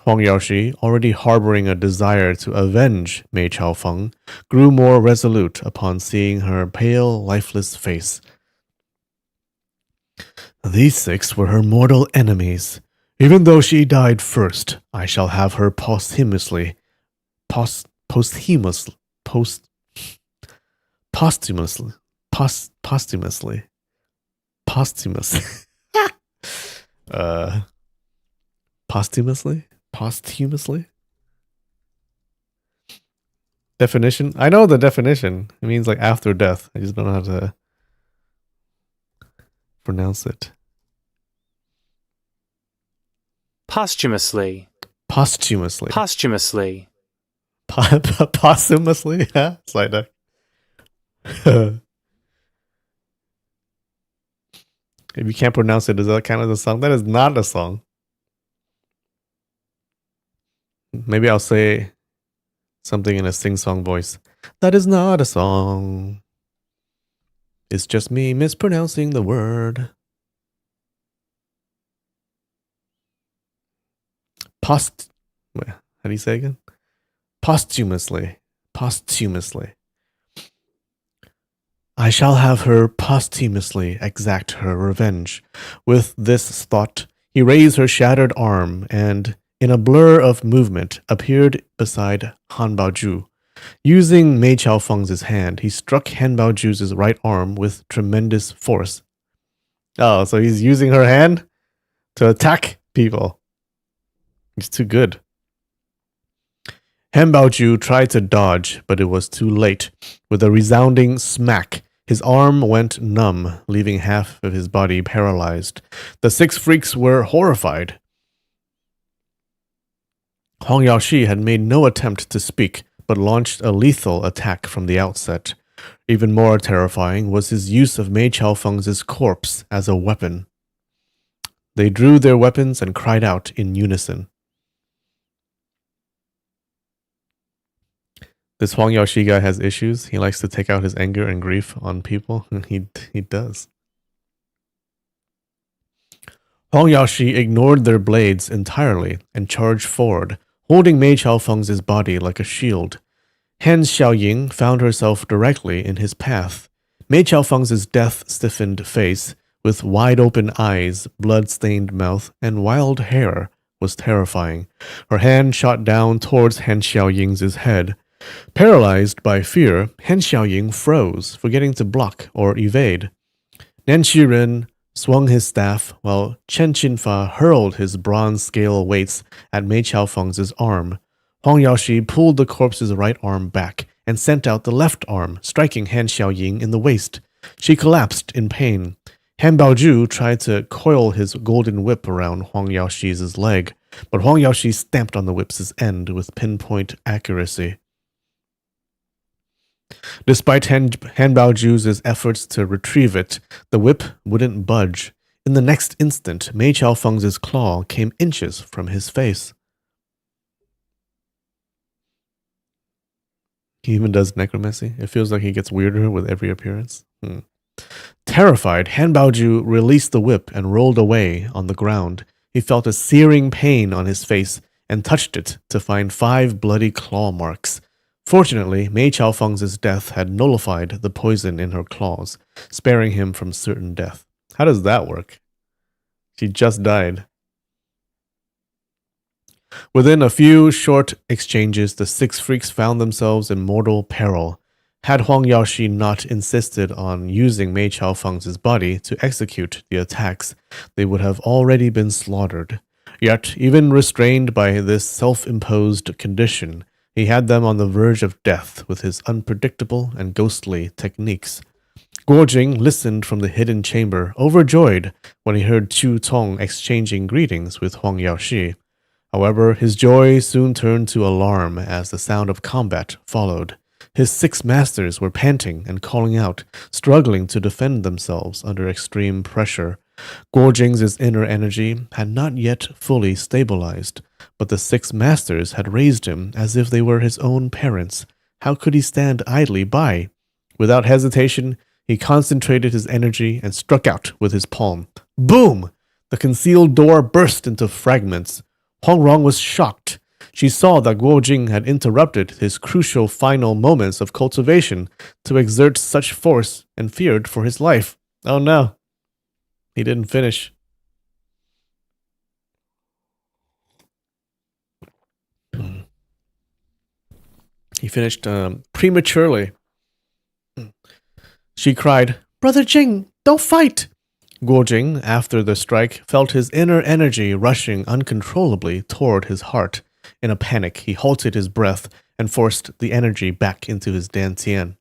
Huang Yaoshi, already harboring a desire to avenge Mei Chaofeng, grew more resolute upon seeing her pale, lifeless face. These six were her mortal enemies. Even though she died first, I shall have her posthumously posthumously definition. I know the definition. It means like after death. I just don't know how to pronounce it. Posthumously. Posthumously. Yeah, it's like that. If you can't pronounce it, does that count as a song? That is not a song. Maybe I'll say something in a sing-song voice. That is not a song. It's just me mispronouncing the word. How do you say again? Posthumously. I shall have her posthumously exact her revenge. With this thought, he raised her shattered arm and, in a blur of movement, appeared beside Han Baoju. Using Mei Chaofeng's hand, he struck Han Baoju's right arm with tremendous force. Oh, so he's using her hand to attack people. He's too good. Han Baoju tried to dodge, but it was too late. With a resounding smack, his arm went numb, leaving half of his body paralyzed. The six freaks were horrified. Huang Yaoshi had made no attempt to speak, but launched a lethal attack from the outset. Even more terrifying was his use of Mei Chaofeng's corpse as a weapon. They drew their weapons and cried out in unison. This Huang Yaoshi guy has issues. He likes to take out his anger and grief on people. He does. Huang Yaoshi ignored their blades entirely and charged forward, holding Mei Chaofeng's body like a shield. Han Xiaoying found herself directly in his path. Mei Chaofeng's death-stiffened face, with wide-open eyes, blood-stained mouth, and wild hair, was terrifying. Her hand shot down towards Han Xiaoying's head. Paralyzed by fear, Han Xiaoying froze, forgetting to block or evade. Nan Qiren swung his staff, while Chen Qinfa hurled his bronze-scale weights at Mei Chaofeng's arm. Huang Yaoshi pulled the corpse's right arm back and sent out the left arm, striking Han Xiaoying in the waist. She collapsed in pain. Han Baoju tried to coil his golden whip around Huang Yaoshi's leg, but Huang Yaoshi stamped on the whip's end with pinpoint accuracy. Despite Han Baoju's efforts to retrieve it, the whip wouldn't budge. In the next instant, Mei Chaofeng's claw came inches from his face. He even does necromancy. It feels like he gets weirder with every appearance. Terrified, Han Baoju released the whip and rolled away on the ground. He felt a searing pain on his face and touched it to find 5 bloody claw marks. Fortunately, Mei Chaofeng's death had nullified the poison in her claws, sparing him from certain death. How does that work? She just died. Within a few short exchanges, the 6 freaks found themselves in mortal peril. Had Huang Yaoshi not insisted on using Mei Chaofeng's body to execute the attacks, they would have already been slaughtered. Yet, even restrained by this self-imposed condition, he had them on the verge of death with his unpredictable and ghostly techniques. Guo Jing listened from the hidden chamber, overjoyed when he heard Chu Tong exchanging greetings with Huang Yaoshi. However, his joy soon turned to alarm as the sound of combat followed. His 6 masters were panting and calling out, struggling to defend themselves under extreme pressure. Guo Jing's inner energy had not yet fully stabilized, but the 6 masters had raised him as if they were his own parents. How could he stand idly by? Without hesitation, he concentrated his energy and struck out with his palm. Boom! The concealed door burst into fragments. Hong Rong was shocked. She saw that Guo Jing had interrupted his crucial final moments of cultivation to exert such force and feared for his life. Oh no. He didn't finish. He finished prematurely. She cried, "Brother Jing, don't fight!" Guo Jing, after the strike, felt his inner energy rushing uncontrollably toward his heart. In a panic, he halted his breath and forced the energy back into his dantian.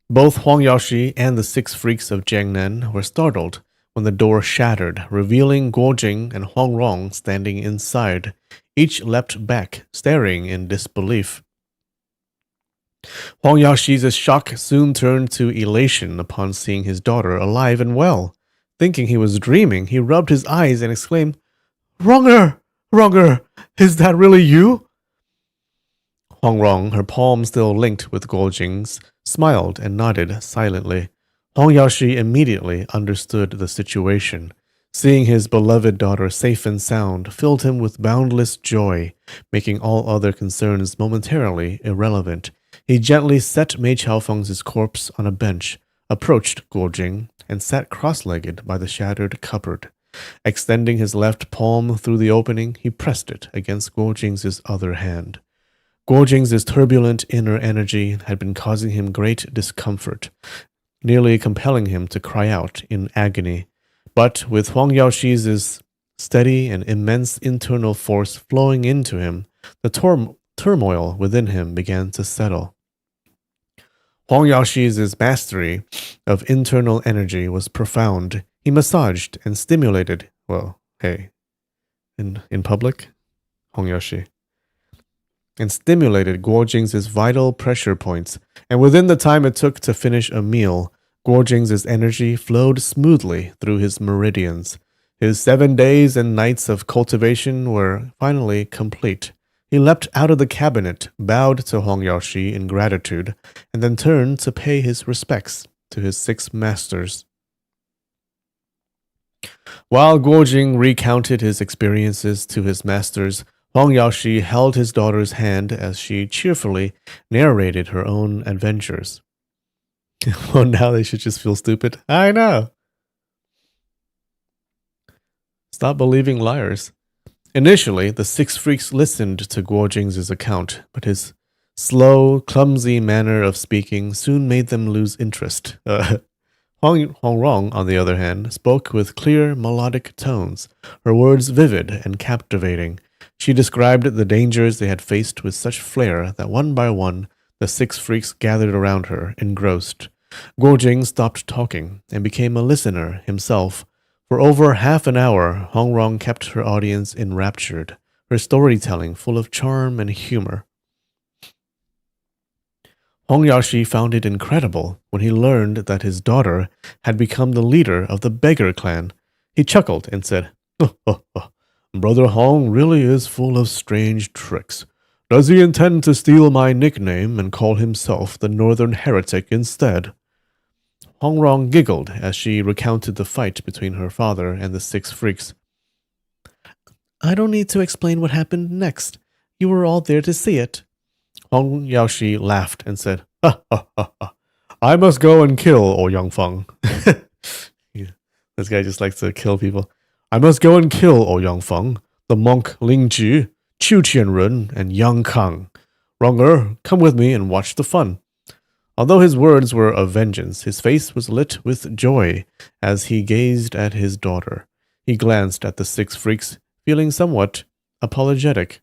Both Huang Yaoshi and the 6 freaks of Jiangnan were startled when the door shattered, revealing Guo Jing and Huang Rong standing inside. Each leapt back, staring in disbelief. Huang Yaoshi's shock soon turned to elation upon seeing his daughter alive and well. Thinking he was dreaming, he rubbed his eyes and exclaimed, "Wronger! Wronger! Is that really you?" Huang Rong, her palm still linked with Guo Jing's, smiled and nodded silently. Huang Yaoshi immediately understood the situation. Seeing his beloved daughter safe and sound filled him with boundless joy, making all other concerns momentarily irrelevant. He gently set Mei Chaofeng's corpse on a bench, approached Guo Jing, and sat cross-legged by the shattered cupboard. Extending his left palm through the opening, he pressed it against Guo Jing's other hand. Guo Jing's turbulent inner energy had been causing him great discomfort, nearly compelling him to cry out in agony. But with Huang Yaoshi's steady and immense internal force flowing into him, the turmoil within him began to settle. Huang Yaoshi's mastery of internal energy was profound. He massaged and stimulated, in public, Huang Yaoshi, and stimulated Guo Jing's vital pressure points, and within the time it took to finish a meal, Guo Jing's energy flowed smoothly through his meridians. His 7 days and nights of cultivation were finally complete. He leapt out of the cabinet, bowed to Hong Yaoshi in gratitude, and then turned to pay his respects to his 6 masters. While Guojing recounted his experiences to his masters, Hong Yaoshi held his daughter's hand as she cheerfully narrated her own adventures. Well, now they should just feel stupid. I know. Stop believing liars. Initially, the 6 freaks listened to Guojing's account, but his slow, clumsy manner of speaking soon made them lose interest. Hong Rong, on the other hand, spoke with clear, melodic tones, her words vivid and captivating. She described the dangers they had faced with such flair that one by one, the 6 freaks gathered around her, engrossed. Guojing stopped talking and became a listener himself. For over half an hour, Hong Rong kept her audience enraptured, her storytelling full of charm and humor. Hong Yaoshi found it incredible when he learned that his daughter had become the leader of the beggar clan. He chuckled and said, Brother Hong really is full of strange tricks. Does he intend to steal my nickname and call himself the Northern Heretic instead? Hong Rong giggled as she recounted the fight between her father and the 6 freaks. I don't need to explain what happened next. You were all there to see it. Hong Yaoshi laughed and said, I must go and kill O Yangfeng. Yeah, this guy just likes to kill people. I must go and kill O Yangfeng, the monk Ling Ji, Qiu Qianren, and Yang Kang. Ronger, come with me and watch the fun. Although his words were of vengeance, his face was lit with joy as he gazed at his daughter. He glanced at the 6 freaks, feeling somewhat apologetic.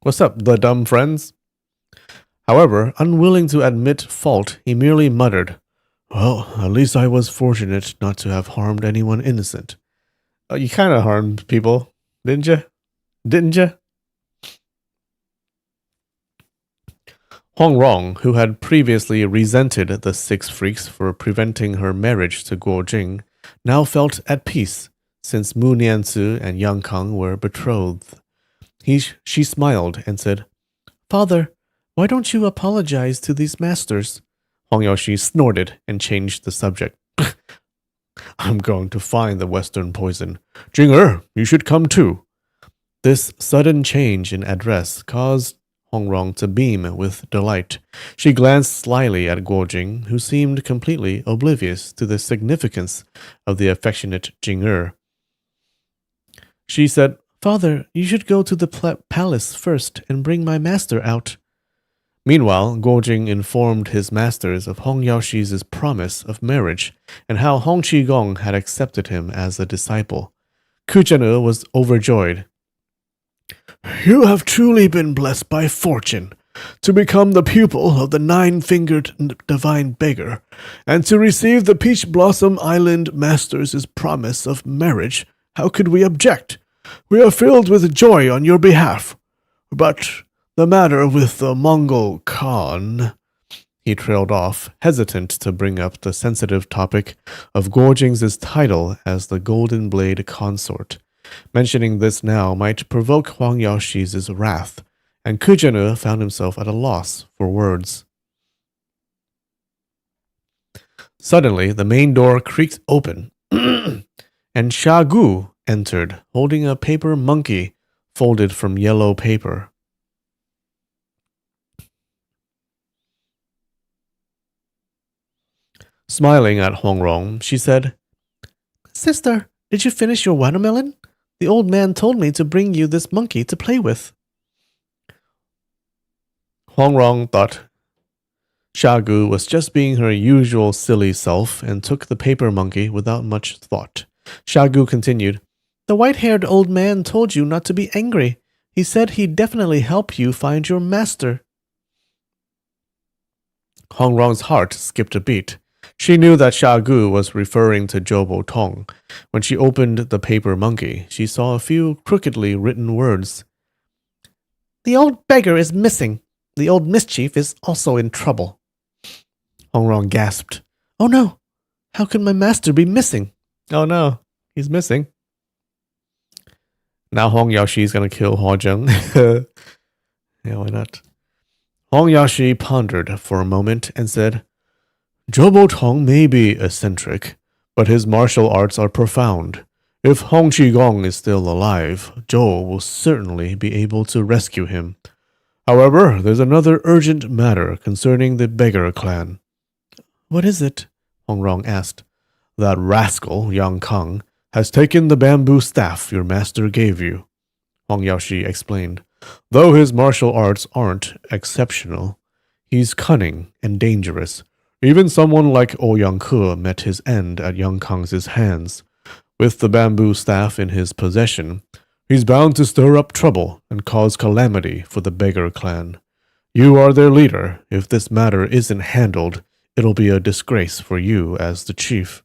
What's up, the dumb friends? However, unwilling to admit fault, he merely muttered, Well, at least I was fortunate not to have harmed anyone innocent. You kind of harmed people, didn't you? Didn't you? Hong Rong, who had previously resented the 6 freaks for preventing her marriage to Guojing, now felt at peace, since Mu Nianzi and Yang Kang were betrothed. She smiled and said, Father, why don't you apologize to these masters? Hong Yaoshi snorted and changed the subject. I'm going to find the Western poison. Jing you should come too. This sudden change in address caused Hong Rong to beam with delight. She glanced slyly at Guojing, who seemed completely oblivious to the significance of the affectionate Jing She said, Father, you should go to the palace first and bring my master out. Meanwhile, Guojing informed his masters of Hong Yaoshi's promise of marriage and how Hong Qigong had accepted him as a disciple. Ku Zhen'e was overjoyed. You have truly been blessed by fortune to become the pupil of the 9-fingered divine beggar and to receive the Peach Blossom Island Masters' promise of marriage. How could we object? We are filled with joy on your behalf. But the matter with the Mongol Khan... He trailed off, hesitant to bring up the sensitive topic of Guojing's title as the Golden Blade Consort. Mentioning this now might provoke Huang Yaoshi's wrath, and Ku Zhen'e found himself at a loss for words. Suddenly, the main door creaked open, and Xia Gu entered, holding a paper monkey folded from yellow paper. Smiling at Hong Rong, she said, Sister, did you finish your watermelon? The old man told me to bring you this monkey to play with. Hong Rong thought Xia Gu was just being her usual silly self and took the paper monkey without much thought. Xia Gu continued, The white-haired old man told you not to be angry. He said he'd definitely help you find your master. Hong Rong's heart skipped a beat. She knew that Xia Gu was referring to Zhou Bo Tong. When she opened the paper monkey, she saw a few crookedly written words. The old beggar is missing. The old mischief is also in trouble. Hong Rong gasped. Oh no! How could my master be missing? Oh no, he's missing. Now Hong Yaoshi is gonna kill Hua Zheng. Yeah, why not? Hong Yaoshi pondered for a moment and said, Zhou Tong may be eccentric, but his martial arts are profound. If Hong Qigong is still alive, Zhou will certainly be able to rescue him. However, there's another urgent matter concerning the beggar clan. What is it? Hong Rong asked. That rascal, Yang Kang, has taken the bamboo staff your master gave you, Hong Yaoshi explained. Though his martial arts aren't exceptional, he's cunning and dangerous. Even someone like Ouyang Ke met his end at Yang Kang's hands. With the bamboo staff in his possession, he's bound to stir up trouble and cause calamity for the beggar clan. You are their leader. If this matter isn't handled, it'll be a disgrace for you as the chief.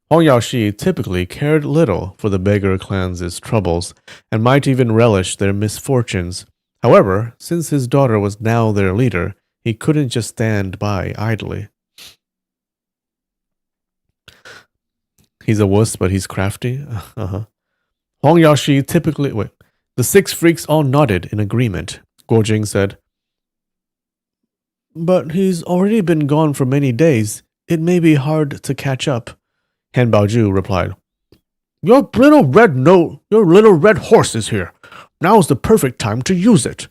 Hong Yaoshi typically cared little for the beggar clan's troubles and might even relish their misfortunes. However, since his daughter was now their leader, he couldn't just stand by idly. He's a wuss, but he's crafty. Hong Yaoshi typically... Wait. The six freaks all nodded in agreement. Guo Jing said, But he's already been gone for many days. It may be hard to catch up. Han Baoju replied, Your little red horse is here. Now's the perfect time to use it.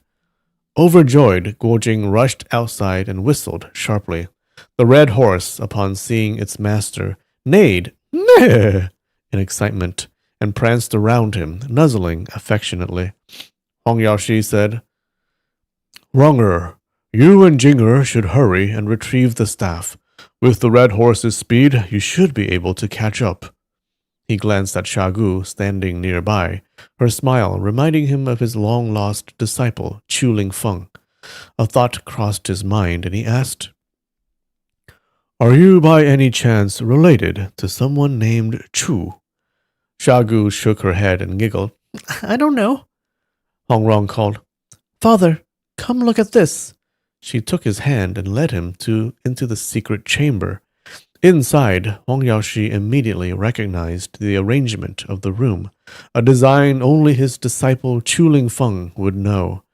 Overjoyed, Guo Jing rushed outside and whistled sharply. The red horse, upon seeing its master, neighed in excitement and pranced around him, nuzzling affectionately. Hong Yaoshi said, Wronger, you and Jinger should hurry and retrieve the staff. With the red horse's speed, you should be able to catch up. He glanced at Shagu, standing nearby, her smile reminding him of his long-lost disciple, Chu Feng. A thought crossed his mind, and he asked, Are you by any chance related to someone named Chu? Shagu shook her head and giggled. I don't know. Hong Rong called, Father, come look at this. She took his hand and led him into the secret chamber. Inside, Hong Yaoshi immediately recognized the arrangement of the room, a design only his disciple Chu Feng would know.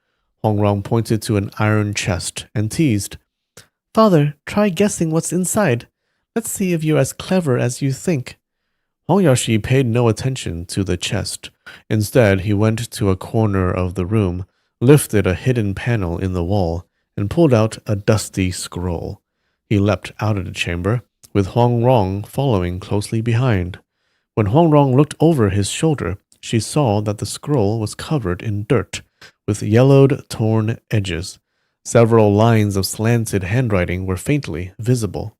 Hong Rong pointed to an iron chest and teased, Father, try guessing what's inside. Let's see if you're as clever as you think. Hong Yaoshi paid no attention to the chest. Instead, he went to a corner of the room, lifted a hidden panel in the wall, and pulled out a dusty scroll. He leapt out of the chamber, with Hong Rong following closely behind. When Hong Rong looked over his shoulder, she saw that the scroll was covered in dirt, with yellowed, torn edges. Several lines of slanted handwriting were faintly visible.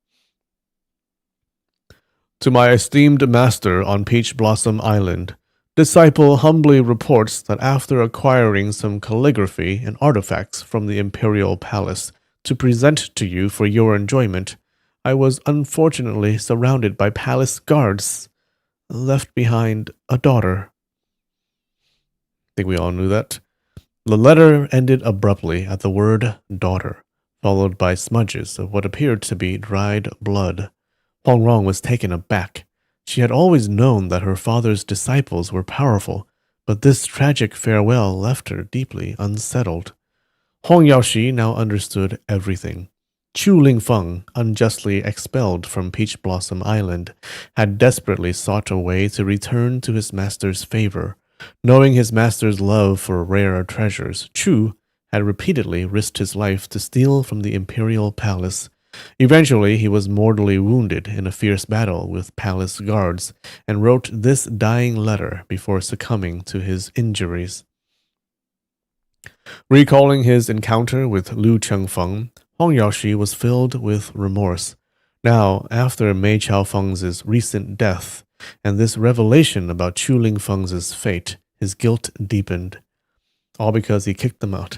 To my esteemed master on Peach Blossom Island, Disciple humbly reports that after acquiring some calligraphy and artifacts from the Imperial Palace to present to you for your enjoyment, I was unfortunately surrounded by palace guards, left behind a daughter. I think we all knew that. The letter ended abruptly at the word daughter, followed by smudges of what appeared to be dried blood. Hong Rong was taken aback. She had always known that her father's disciples were powerful, but this tragic farewell left her deeply unsettled. Hong Yaoshi now understood everything. Chu Feng, unjustly expelled from Peach Blossom Island, had desperately sought a way to return to his master's favor. Knowing his master's love for rare treasures, Chu had repeatedly risked his life to steal from the imperial palace. Eventually, he was mortally wounded in a fierce battle with palace guards and wrote this dying letter before succumbing to his injuries. Recalling his encounter with Lu Chengfeng, Hong Yaoshi was filled with remorse. Now, after Mei Chaofeng's recent death and this revelation about Chu Feng's fate, his guilt deepened. All because he kicked them out.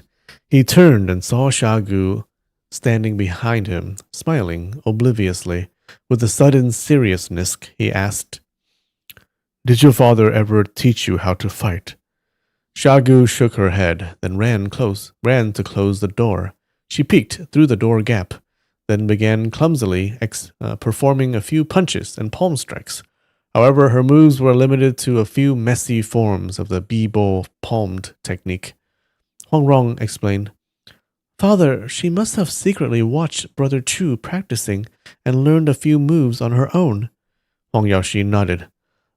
He turned and saw Shagu standing behind him, smiling obliviously. With a sudden seriousness, he asked, "Did your father ever teach you how to fight?" Shagu shook her head, then ran to close the door. She peeked through the door gap, then began clumsily performing a few punches and palm strikes. However, her moves were limited to a few messy forms of the Bibo palmed technique. Huang Rong explained, Father, she must have secretly watched Brother Chu practicing and learned a few moves on her own. Huang Yaoxi nodded.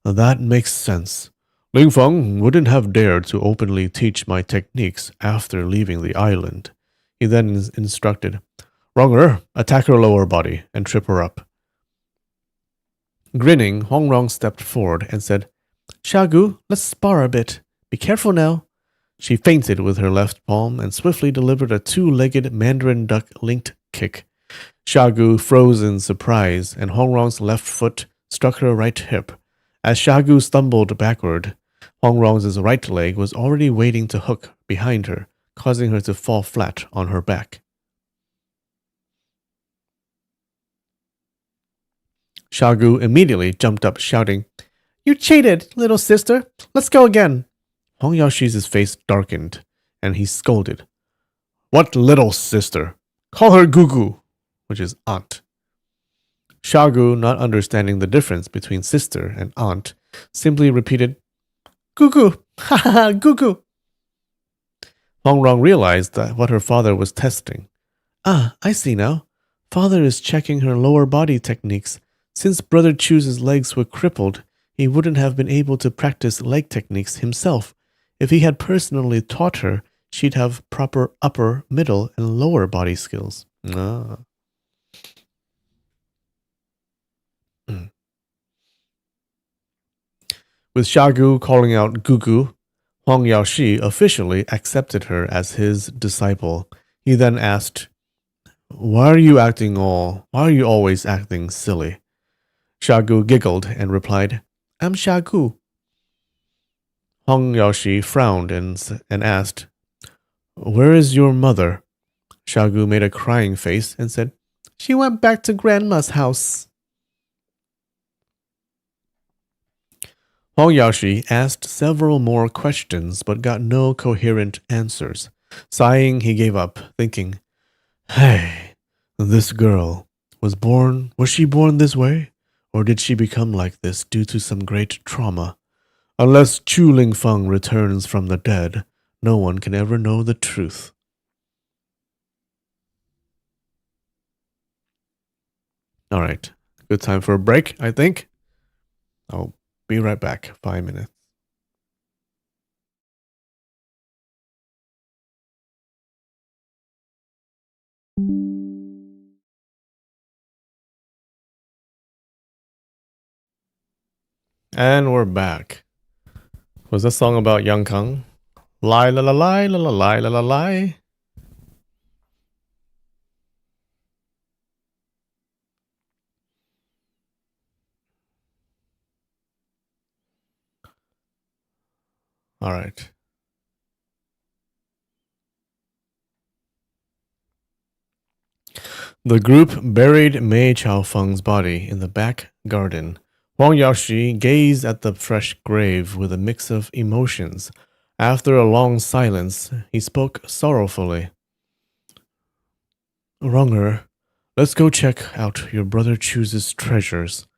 That makes sense. Ling Feng wouldn't have dared to openly teach my techniques after leaving the island. He then instructed, Ronger, attack her lower body and trip her up. Grinning, Hong Rong stepped forward and said, Xiaogu, let's spar a bit. Be careful now. She feinted with her left palm and swiftly delivered a two-legged Mandarin duck linked kick. Xiaogu froze in surprise, and Hong Rong's left foot struck her right hip. As Xiaogu stumbled backward, Hong Rong's right leg was already waiting to hook behind her, causing her to fall flat on her back. Xiaogu immediately jumped up, shouting, You cheated, little sister! Let's go again! Hong Yaoxi's face darkened, and he scolded, What little sister? Call her Gugu, which is aunt. Xiaogu, not understanding the difference between sister and aunt, simply repeated, Gugu! Ha ha ha, Gugu! Hong Rong realized that what her father was testing. Ah, I see now. Father is checking her lower body techniques. Since Brother Chu's legs were crippled, he wouldn't have been able to practice leg techniques himself. If he had personally taught her, she'd have proper upper, middle, and lower body skills. Ah. With Xiaogu calling out Gugu, Huang Yaoxi officially accepted her as his disciple. He then asked, Why are you always acting silly? Xiaogu giggled and replied, I'm Xiaogu. Huang Yaoxi frowned and asked, Where is your mother? Xiaogu made a crying face and said, She went back to Grandma's house. Huang Yaoxi asked several more questions but got no coherent answers. Sighing, he gave up, thinking, Hey, this girl, was she born this way? Or did she become like this due to some great trauma? Unless Chu Lingfeng returns from the dead, no one can ever know the truth. All right, good time for a break, I think. I'll be right back. 5 minutes. And we're back. Was that song about Yang Kang? Lie la la lie la la lie la la lie. All right. The group buried Mei Chaofeng's body in the back garden. Huang Yaoxi gazed at the fresh grave with a mix of emotions. After a long silence, he spoke sorrowfully. Ronger, let's go check out your brother Chu's treasures.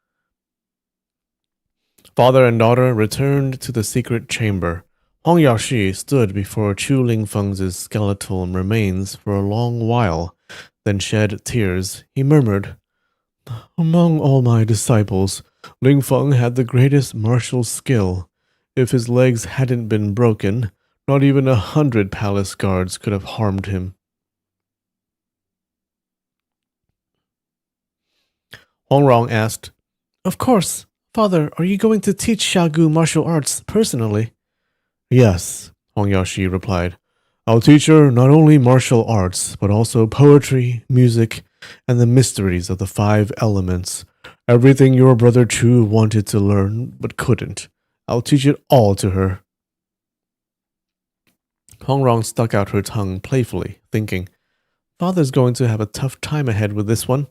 Father and daughter returned to the secret chamber. Huang Yaoxi stood before Chu Lingfeng's skeletal remains for a long while, then shed tears. He murmured, Among all my disciples, Lingfeng had the greatest martial skill. If his legs hadn't been broken, not even 100 palace guards could have harmed him. Hong Rong asked, Of course. Father, are you going to teach Xiaogu martial arts personally? Yes, Huang Yaoxi replied. I'll teach her not only martial arts, but also poetry, music, and the mysteries of the 5 elements. Everything your brother Chu wanted to learn, but couldn't. I'll teach it all to her. Hong Rong stuck out her tongue playfully, thinking, Father's going to have a tough time ahead with this one.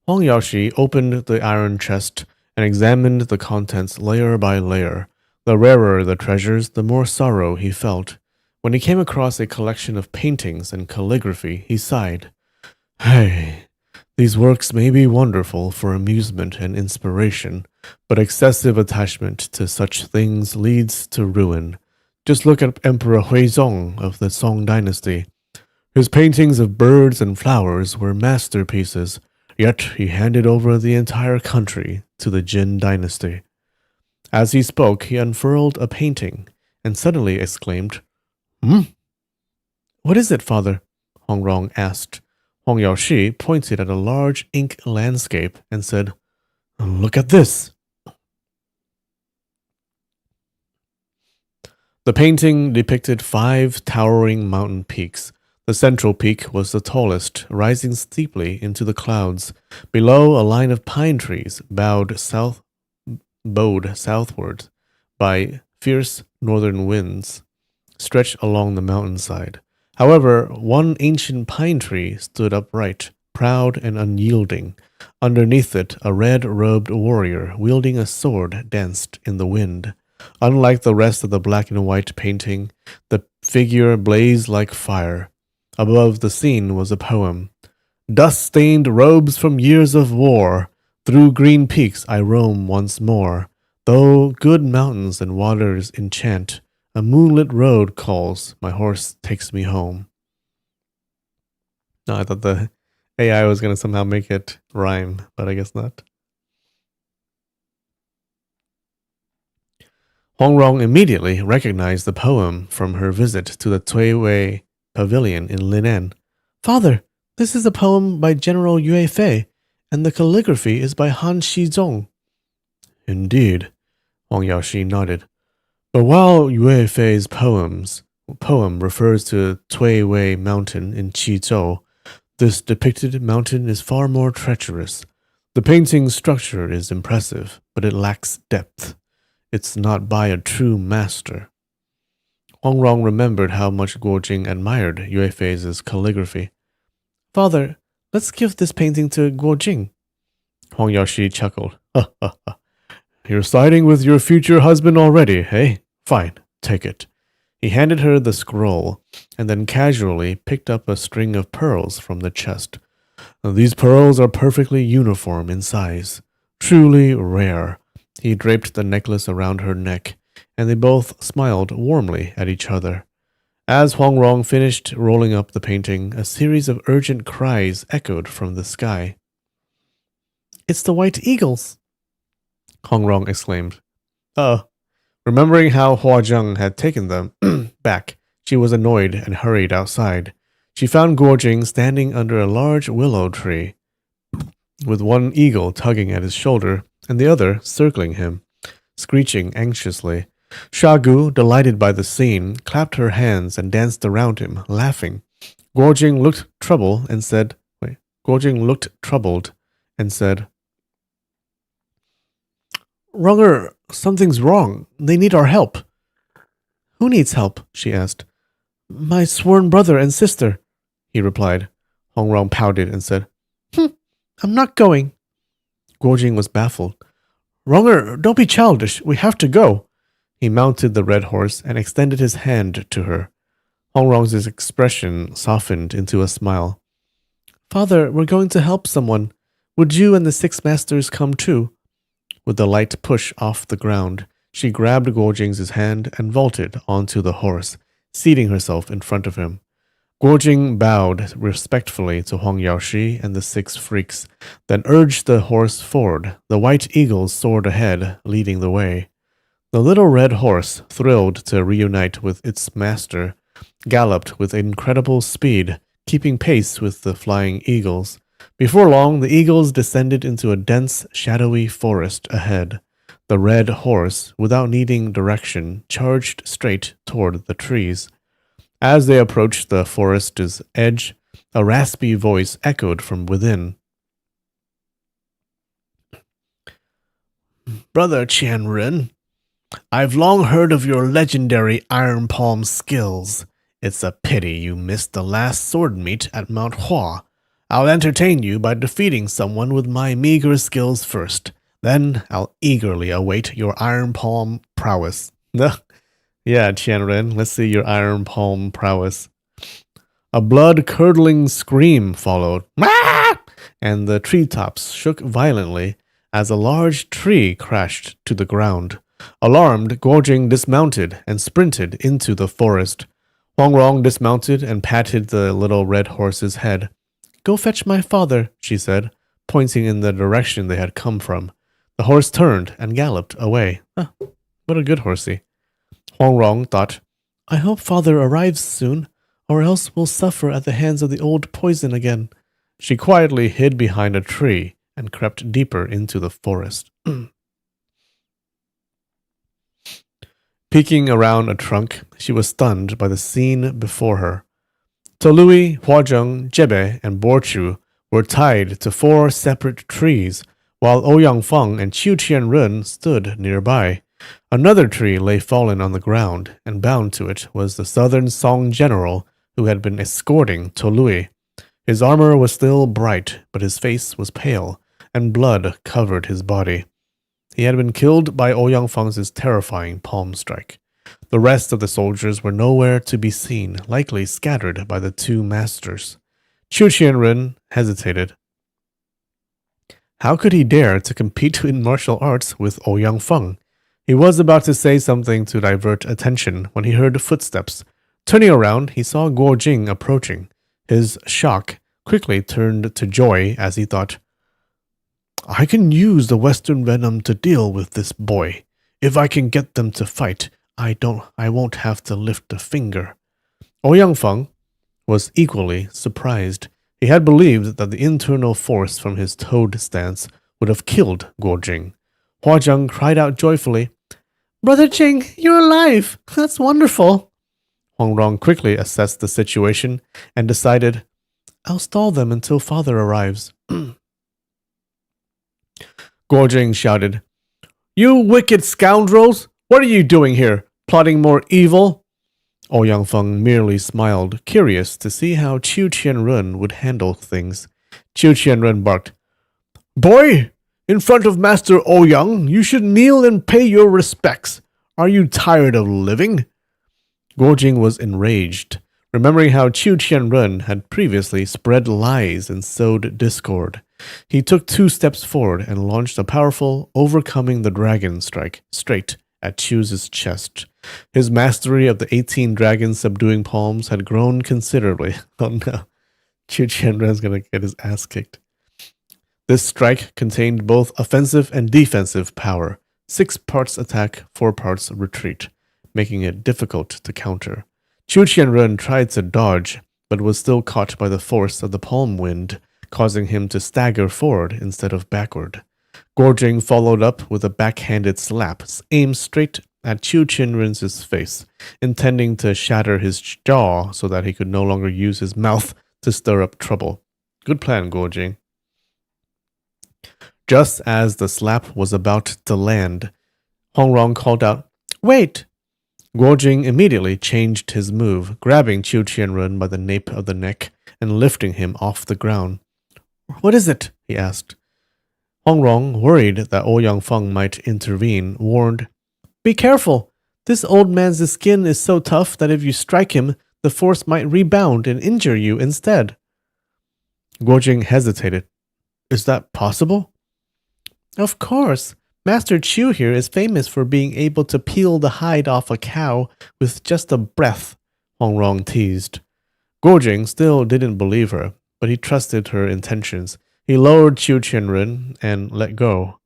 Huang Yaoxi opened the iron chest and examined the contents layer by layer. The rarer the treasures, the more sorrow he felt. When he came across a collection of paintings and calligraphy, he sighed. Hey, These works may be wonderful for amusement and inspiration, but excessive attachment to such things leads to ruin. Just look at Emperor Huizong of the Song dynasty. His paintings of birds and flowers were masterpieces, yet he handed over the entire country to the Jin dynasty. As he spoke, he unfurled a painting and suddenly exclaimed, "Hmm? What is it, father?" Hongrong asked. Hong Yaoshi pointed at a large ink landscape and said, "Look at this." The painting depicted 5 towering mountain peaks. The central peak was the tallest, rising steeply into the clouds. Below, a line of pine trees bowed southward by fierce northern winds stretched along the mountainside. However, one ancient pine tree stood upright, proud and unyielding. Underneath it, a red-robed warrior wielding a sword danced in the wind. Unlike the rest of the black and white painting, the figure blazed like fire. Above the scene was a poem. "Dust-stained robes from years of war, through green peaks I roam once more. Though good mountains and waters enchant, a moonlit road calls, my horse takes me home." No, I thought the AI was going to somehow make it rhyme, but I guess not. Hongrong immediately recognized the poem from her visit to the Tuiwei Pavilion in Linan. "Father, this is a poem by General Yue Fei, and the calligraphy is by Han Shizong." "Indeed," Hong Yaoshi nodded. "But while Yue Fei's poem refers to Tuiwei Mountain in Qizhou, this depicted mountain is far more treacherous. The painting's structure is impressive, but it lacks depth. It's not by a true master." Hongrong remembered how much Guojing admired Yue Fei's calligraphy. "Father, let's give this painting to Guojing." Hong Yaoshi chuckled. "Ha ha ha. You're siding with your future husband already, eh? Fine, take it." He handed her the scroll, and then casually picked up a string of pearls from the chest. "These pearls are perfectly uniform in size. Truly rare." He draped the necklace around her neck, and they both smiled warmly at each other. As Hongrong finished rolling up the painting, a series of urgent cries echoed from the sky. "It's the white eagles!" Hongrong exclaimed. Remembering how Huazheng had taken them back, she was annoyed and hurried outside. She found Guojing standing under a large willow tree, with one eagle tugging at his shoulder and the other circling him, screeching anxiously. Shagu, delighted by the scene, clapped her hands and danced around him, laughing. Guojing looked troubled and said, "Runger, something's wrong. They need our help." "Who needs help?" she asked. "My sworn brother and sister," he replied. Hongrong pouted and said, "I'm not going." Guojing was baffled. "Runger, don't be childish. We have to go." He mounted the red horse and extended his hand to her. Hongrong's expression softened into a smile. "Father, we're going to help someone. Would you and the 6 masters come too?" With a light push off the ground, she grabbed Guojing's hand and vaulted onto the horse, seating herself in front of him. Guojing bowed respectfully to Hong Yaoshi and the 6 freaks, then urged the horse forward. The white eagle soared ahead, leading the way. The little red horse, thrilled to reunite with its master, galloped with incredible speed, keeping pace with the flying eagles. Before long, the eagles descended into a dense, shadowy forest ahead. The red horse, without needing direction, charged straight toward the trees. As they approached the forest's edge, a raspy voice echoed from within. "Brother Qianren, I've long heard of your legendary iron palm skills. It's a pity you missed the last sword meet at Mount Hua. I'll entertain you by defeating someone with my meager skills first. Then I'll eagerly await your iron palm prowess." Yeah, Qianren, let's see your iron palm prowess. A blood-curdling scream followed. "Ah!" and the treetops shook violently as a large tree crashed to the ground. Alarmed, Guojing dismounted and sprinted into the forest. Huang Rong dismounted and patted the little red horse's head. Go fetch my father, she said, pointing in the direction they had come from. The horse turned and galloped away. Huh, what a good horsey. Huang Rong thought, I hope father arrives soon, or else we'll suffer at the hands of the old poison again. She quietly hid behind a tree and crept deeper into the forest. Peeking around a trunk, she was stunned by the scene before her. Tolui, Huazheng, Jebe, and Borchu were tied to 4 separate trees, while Ouyang Feng and Qiu Qianrun stood nearby. Another tree lay fallen on the ground, and bound to it was the southern Song general who had been escorting Tolui. His armor was still bright, but his face was pale, and blood covered his body. He had been killed by Ouyang Feng's terrifying palm strike. The rest of the soldiers were nowhere to be seen, likely scattered by the 2 masters. Qiu Qianren hesitated. How could he dare to compete in martial arts with Ouyang Feng? He was about to say something to divert attention when he heard footsteps. Turning around, he saw Guojing approaching. His shock quickly turned to joy as he thought, I can use the Western Venom to deal with this boy. If I can get them to fight, I won't have to lift a finger. Ouyang Feng was equally surprised. He had believed that the internal force from his toad stance would have killed Guojing. Huazheng cried out joyfully, Brother Jing, you're alive! That's wonderful! Huang Rong quickly assessed the situation and decided, I'll stall them until father arrives. Guojing shouted, You wicked scoundrels! What are you doing here? Plotting more evil? Ouyang Feng merely smiled, curious to see how Qiu Qianrun would handle things. Qiu Qianrun barked, Boy! In front of Master Ouyang, you should kneel and pay your respects. Are you tired of living? Guojing was enraged, remembering how Qiu Qianrun had previously spread lies and sowed discord. He took 2 steps forward and launched a powerful, overcoming the dragon strike straight at Qiu's chest. His mastery of the 18 dragons subduing palms had grown considerably. Oh no, Qiu Qianrun's gonna get his ass kicked. This strike contained both offensive and defensive power, 6 parts attack, 4 parts retreat, making it difficult to counter. Qiu Qianrun tried to dodge, but was still caught by the force of the palm wind, causing him to stagger forward instead of backward. Guojing followed up with a backhanded slap, aimed straight at Qiu Qianrun's face, intending to shatter his jaw so that he could no longer use his mouth to stir up trouble. Good plan, Guojing. Just as the slap was about to land, Huang Rong called out, Wait! Guojing immediately changed his move, grabbing Qiu Qianrun by the nape of the neck and lifting him off the ground. What is it? He asked. Huang Rong, worried that Ouyang Feng might intervene, warned, Be careful! This old man's skin is so tough that if you strike him, the force might rebound and injure you instead. Guojing hesitated. Is that possible? Of course. Master Qiu here is famous for being able to peel the hide off a cow with just a breath, Huang Rong teased. Guojing still didn't believe her, but he trusted her intentions. He lowered Qiu Qianrun and let go.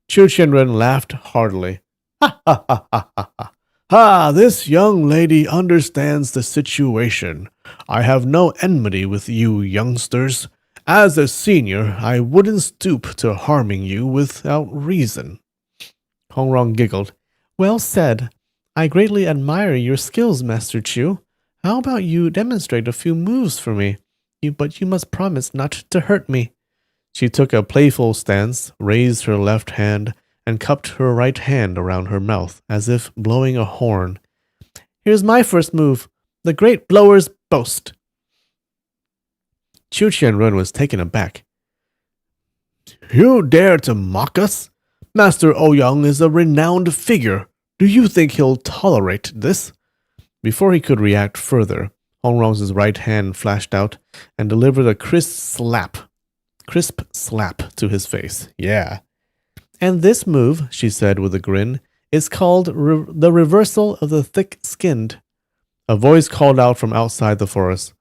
Qiu Qianrun laughed heartily. Ha ha ha ha ha ha. Ha, this young lady understands the situation. I have no enmity with you youngsters. As a senior, I wouldn't stoop to harming you without reason. Huang Rong giggled. Well said. I greatly admire your skills, Master Qiu. How about you demonstrate a few moves for me? But you must promise not to hurt me. She took a playful stance, raised her left hand, and cupped her right hand around her mouth, as if blowing a horn. Here's my first move, the Great Blower's Boast. Qiu Qianrun was taken aback. You dare to mock us? Master Ouyang is a renowned figure. Do you think he'll tolerate this? Before he could react further, Huang Rong's right hand flashed out and delivered a crisp slap. crisp slap to his face. Yeah. And this move, she said with a grin, is called the reversal of the thick-skinned. A voice called out from outside the forest.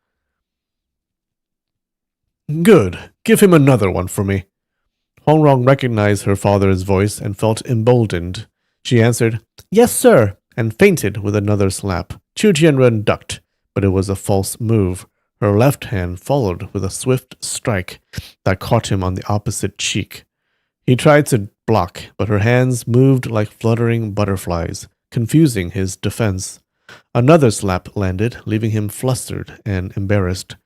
Good. Give him another one for me. Hongrong recognized her father's voice and felt emboldened. She answered, Yes, sir, and feinted with another slap. Chu Jianren ducked, but it was a false move. Her left hand followed with a swift strike that caught him on the opposite cheek. He tried to block, but her hands moved like fluttering butterflies, confusing his defense. Another slap landed, leaving him flustered and embarrassed.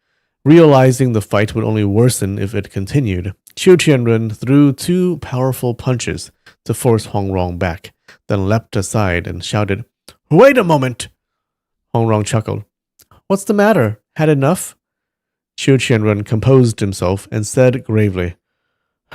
Realizing the fight would only worsen if it continued, Qiu Qianren threw two powerful punches to force Hongrong back, then leapt aside and shouted, Wait a moment! Hongrong chuckled. What's the matter? Had enough? Qiu Qianren composed himself and said gravely,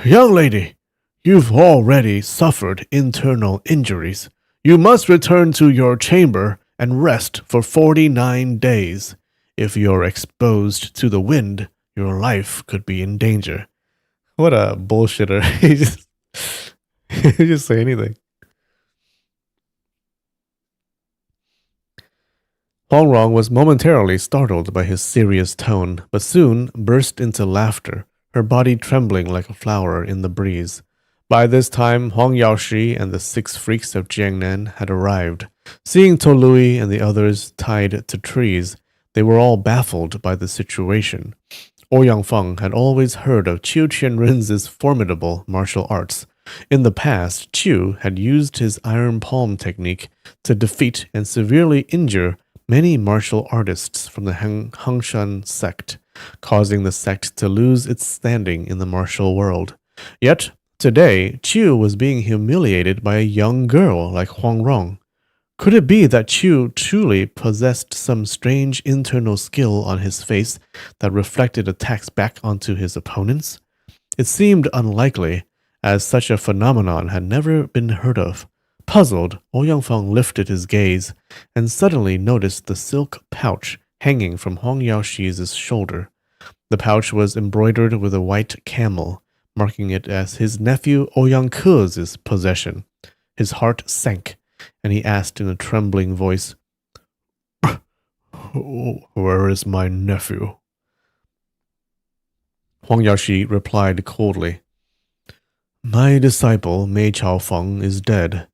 Young lady, you've already suffered internal injuries. You must return to your chamber and rest for 49 days. If you're exposed to the wind, your life could be in danger. What a bullshitter. He just say anything. Hongrong was momentarily startled by his serious tone, but soon burst into laughter, her body trembling like a flower in the breeze. By this time, Huang Yaoshi and the 6 freaks of Jiangnan had arrived. Seeing Tolui and the others tied to trees, they were all baffled by the situation. Ouyang Feng had always heard of Qiu Qianren's formidable martial arts. In the past, Qiu had used his iron palm technique to defeat and severely injure many martial artists from the Hangshan sect, causing the sect to lose its standing in the martial world. Yet, today, Qiu was being humiliated by a young girl like Huang Rong. Could it be that Qiu truly possessed some strange internal skill on his face that reflected attacks back onto his opponents? It seemed unlikely, as such a phenomenon had never been heard of. Puzzled, Ouyang Feng lifted his gaze and suddenly noticed the silk pouch hanging from Huang Yaoshi's shoulder. The pouch was embroidered with a white camel, marking it as his nephew Ouyang Ke's possession. His heart sank, and he asked in a trembling voice, Where is my nephew? Huang Yaoshi replied coldly, My disciple Mei Chaofeng is dead.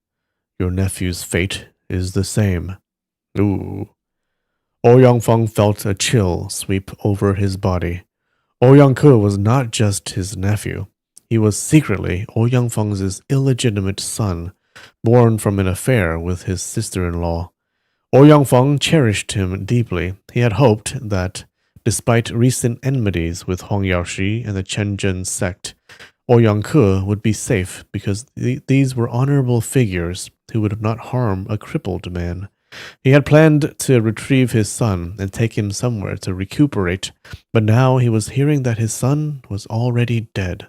Your nephew's fate is the same. Ooh. Ouyang Feng felt a chill sweep over his body. Ouyang Ke was not just his nephew. He was secretly Ouyang Feng's illegitimate son, born from an affair with his sister-in-law. Ouyang Feng cherished him deeply. He had hoped that, despite recent enmities with Huang Yaoshi and the Chenjun sect, Ouyang Ke would be safe because these were honorable figures who would not harm a crippled man. He had planned to retrieve his son and take him somewhere to recuperate, but now he was hearing that his son was already dead.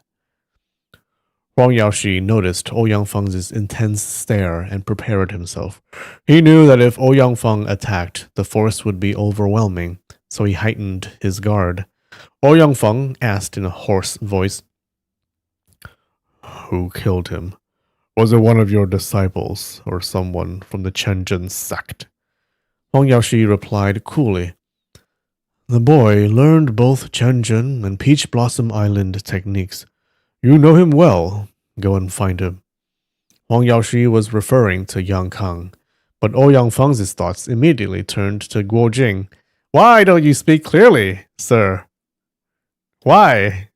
Huang Yaoshi noticed Ouyang Feng's intense stare and prepared himself. He knew that if Ouyang Feng attacked, the force would be overwhelming, so he heightened his guard. Ouyang Feng asked in a hoarse voice, Who killed him? Was it one of your disciples or someone from the Chenjun sect? Huang Yaoshi replied coolly, The boy learned both Chenjun and Peach Blossom Island techniques. You know him well. Go and find him. Huang Yaoshi was referring to Yang Kang, but Ouyang Feng's thoughts immediately turned to Guo Jing. Why don't you speak clearly, sir? Why?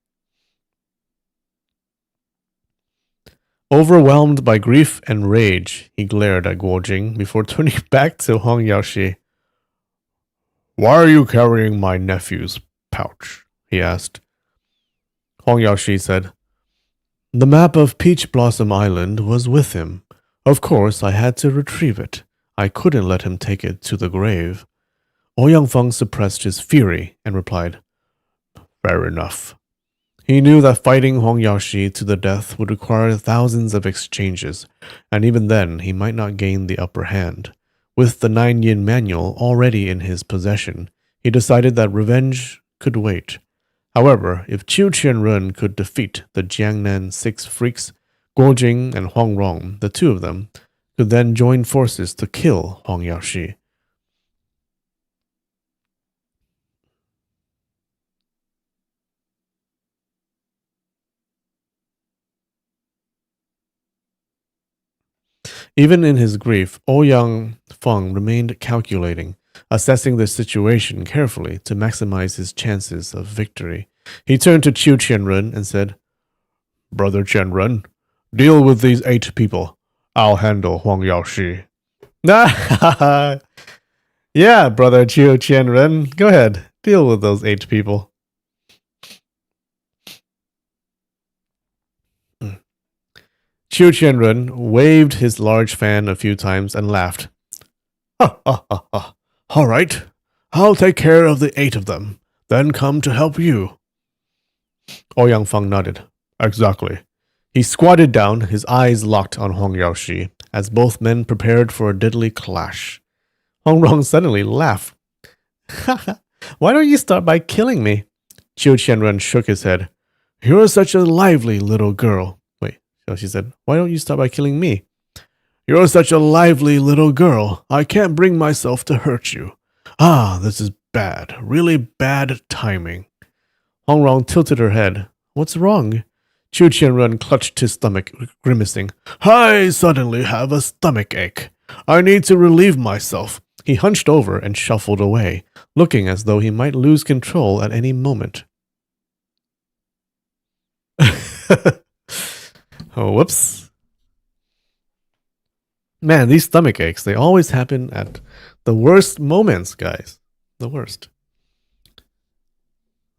Overwhelmed by grief and rage, he glared at Guo Jing before turning back to Huang Yaoshi. Why are you carrying my nephew's pouch? He asked. Huang Yaoshi said, The map of Peach Blossom Island was with him. Of course, I had to retrieve it. I couldn't let him take it to the grave. Ouyang Feng suppressed his fury and replied, Fair enough. He knew that fighting Huang Yaoshi to the death would require thousands of exchanges, and even then he might not gain the upper hand. With the 9 Yin manual already in his possession, he decided that revenge could wait. However, if Qiu Qianren could defeat the Jiangnan Six Freaks, Guo Jing and Huang Rong, the two of them, could then join forces to kill Huang Yaoshi. Even in his grief, Ouyang Feng remained calculating, assessing the situation carefully to maximize his chances of victory. He turned to Qiu Qianren and said, Brother Qianren, deal with these 8 people. I'll handle Huang Yaoshi. Yeah, brother Qiu Qianren, go ahead. Deal with those 8 people. Qiu Qianren waved his large fan a few times and laughed. All right, I'll take care of the 8 of them, then come to help you. Ouyang Feng nodded. Exactly. He squatted down, his eyes locked on Huang Yaoshi, as both men prepared for a deadly clash. Huang Rong suddenly laughed. Why don't you start by killing me? Qiu Qianren shook his head. You're such a lively little girl. Wait, so she said, why don't you start by killing me? You're such a lively little girl. I can't bring myself to hurt you. Ah, this is bad. Really bad timing. Huang Rong tilted her head. What's wrong? Qiu Qianren clutched his stomach, grimacing. I suddenly have a stomach ache. I need to relieve myself. He hunched over and shuffled away, looking as though he might lose control at any moment. Oh, whoops. Man, these stomach aches, they always happen at the worst moments, guys. The worst.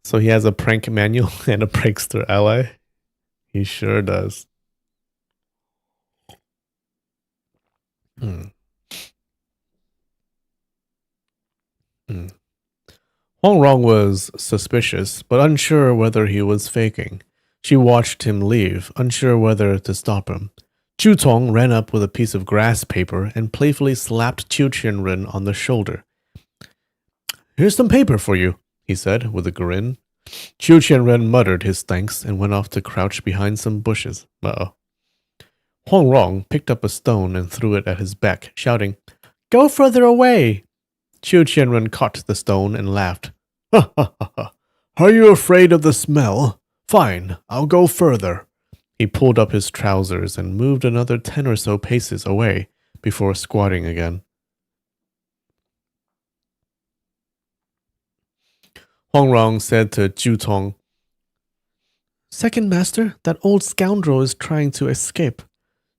So he has a prank manual and a prankster ally? He sure does. Huang Rong was suspicious, but unsure whether he was faking. She watched him leave, unsure whether to stop him. Chu Tong ran up with a piece of grass paper and playfully slapped Qiu Qianren on the shoulder. Here's some paper for you, he said with a grin. Qiu Qianren muttered his thanks and went off to crouch behind some bushes. Uh-oh. Huang Rong picked up a stone and threw it at his back, shouting, Go further away! Qiu Qianren caught the stone and laughed. Ha ha ha ha. Are you afraid of the smell? Fine, I'll go further. He pulled up his trousers and moved another 10 or so paces away before squatting again. Huang Rong said to Ju Tong, Second master, that old scoundrel is trying to escape.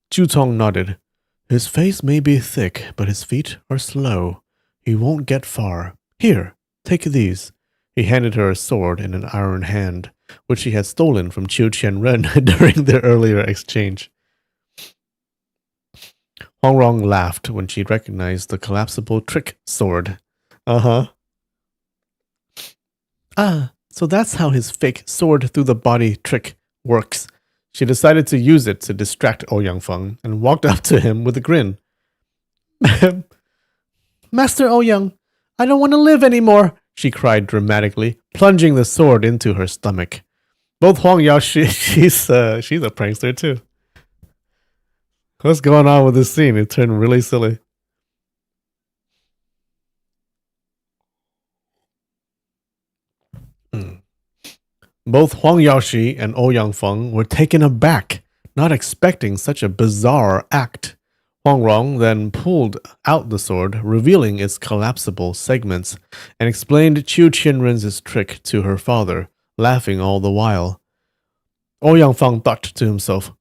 Ju Tong nodded. His face may be thick, but his feet are slow. He won't get far. Here, take these. He handed her a sword and an iron hand, which he had stolen from Qiu Qianren during their earlier exchange. Huang Rong laughed when she recognized the collapsible trick sword. Uh-huh. Ah, so that's how his fake sword-through-the-body trick works. She decided to use it to distract Ouyang Feng and walked up to him with a grin. Master Ouyang, I don't want to live anymore, she cried dramatically, plunging the sword into her stomach. Both Huang Yaoshi, she's a prankster too. What's going on with this scene? It turned really silly. Both Huang Yaoshi and Ouyang Feng were taken aback, not expecting such a bizarre act. Huang Rong then pulled out the sword, revealing its collapsible segments, and explained Qiu Qianren's trick to her father, laughing all the while. Ouyang Feng thought to himself,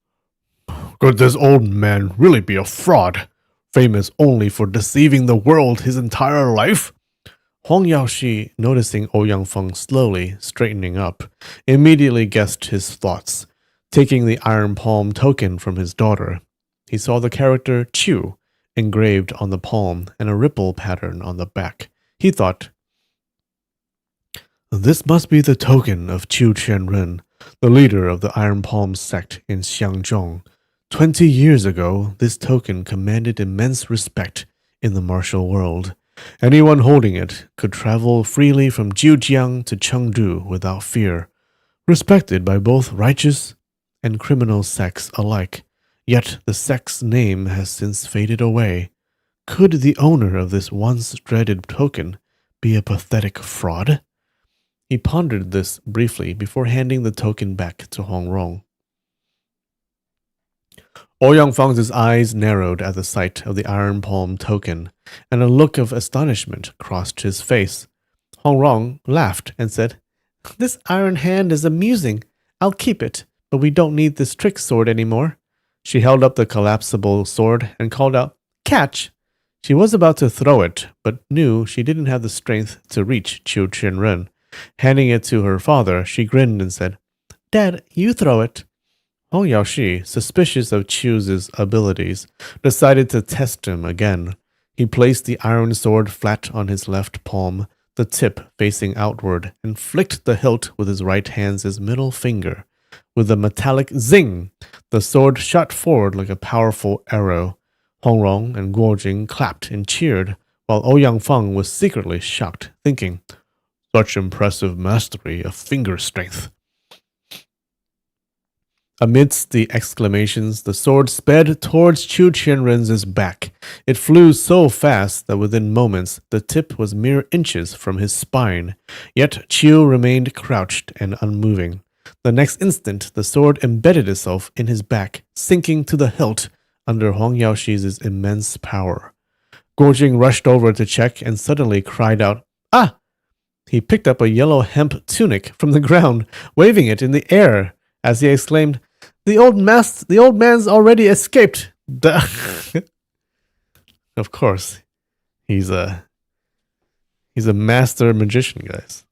Could this old man really be a fraud, famous only for deceiving the world his entire life? Huang Yaoshi, noticing Ouyang Feng slowly straightening up, immediately guessed his thoughts. Taking the iron palm token from his daughter, he saw the character Qiu engraved on the palm and a ripple pattern on the back. He thought, This must be the token of Qiu Qianren, the leader of the Iron Palm sect in Xiangzhong. 20 years ago, this token commanded immense respect in the martial world. Anyone holding it could travel freely from Jiujiang to Chengdu without fear, respected by both righteous and criminal sects alike. Yet the sect's name has since faded away. Could the owner of this once dreaded token be a pathetic fraud? He pondered this briefly before handing the token back to Hong Rong. Ouyang Feng's eyes narrowed at the sight of the iron palm token, and a look of astonishment crossed his face. Hong Rong laughed and said, "This iron hand is amusing. I'll keep it, but we don't need this trick sword anymore." She held up the collapsible sword and called out, "Catch!" She was about to throw it, but knew she didn't have the strength to reach Qiu Qianren. Handing it to her father, she grinned and said, "Dad, you throw it." Hong Yaoshi, suspicious of Qiu's abilities, decided to test him again. He placed the iron sword flat on his left palm, the tip facing outward, and flicked the hilt with his right hand's middle finger. With a metallic zing, the sword shot forward like a powerful arrow. Hong Rong and Guo Jing clapped and cheered, while Ouyang Feng was secretly shocked, thinking, "Such impressive mastery of finger strength." Amidst the exclamations, the sword sped towards Qiu Qianren's back. It flew so fast that within moments the tip was mere inches from his spine. Yet Qiu remained crouched and unmoving. The next instant, the sword embedded itself in his back, sinking to the hilt under Hong Yaoshi's immense power. Guo Jing rushed over to check and suddenly cried out, "Ah!" He picked up a yellow hemp tunic from the ground, waving it in the air as he exclaimed, the old man's already escaped." Of course, he's a master magician, guys.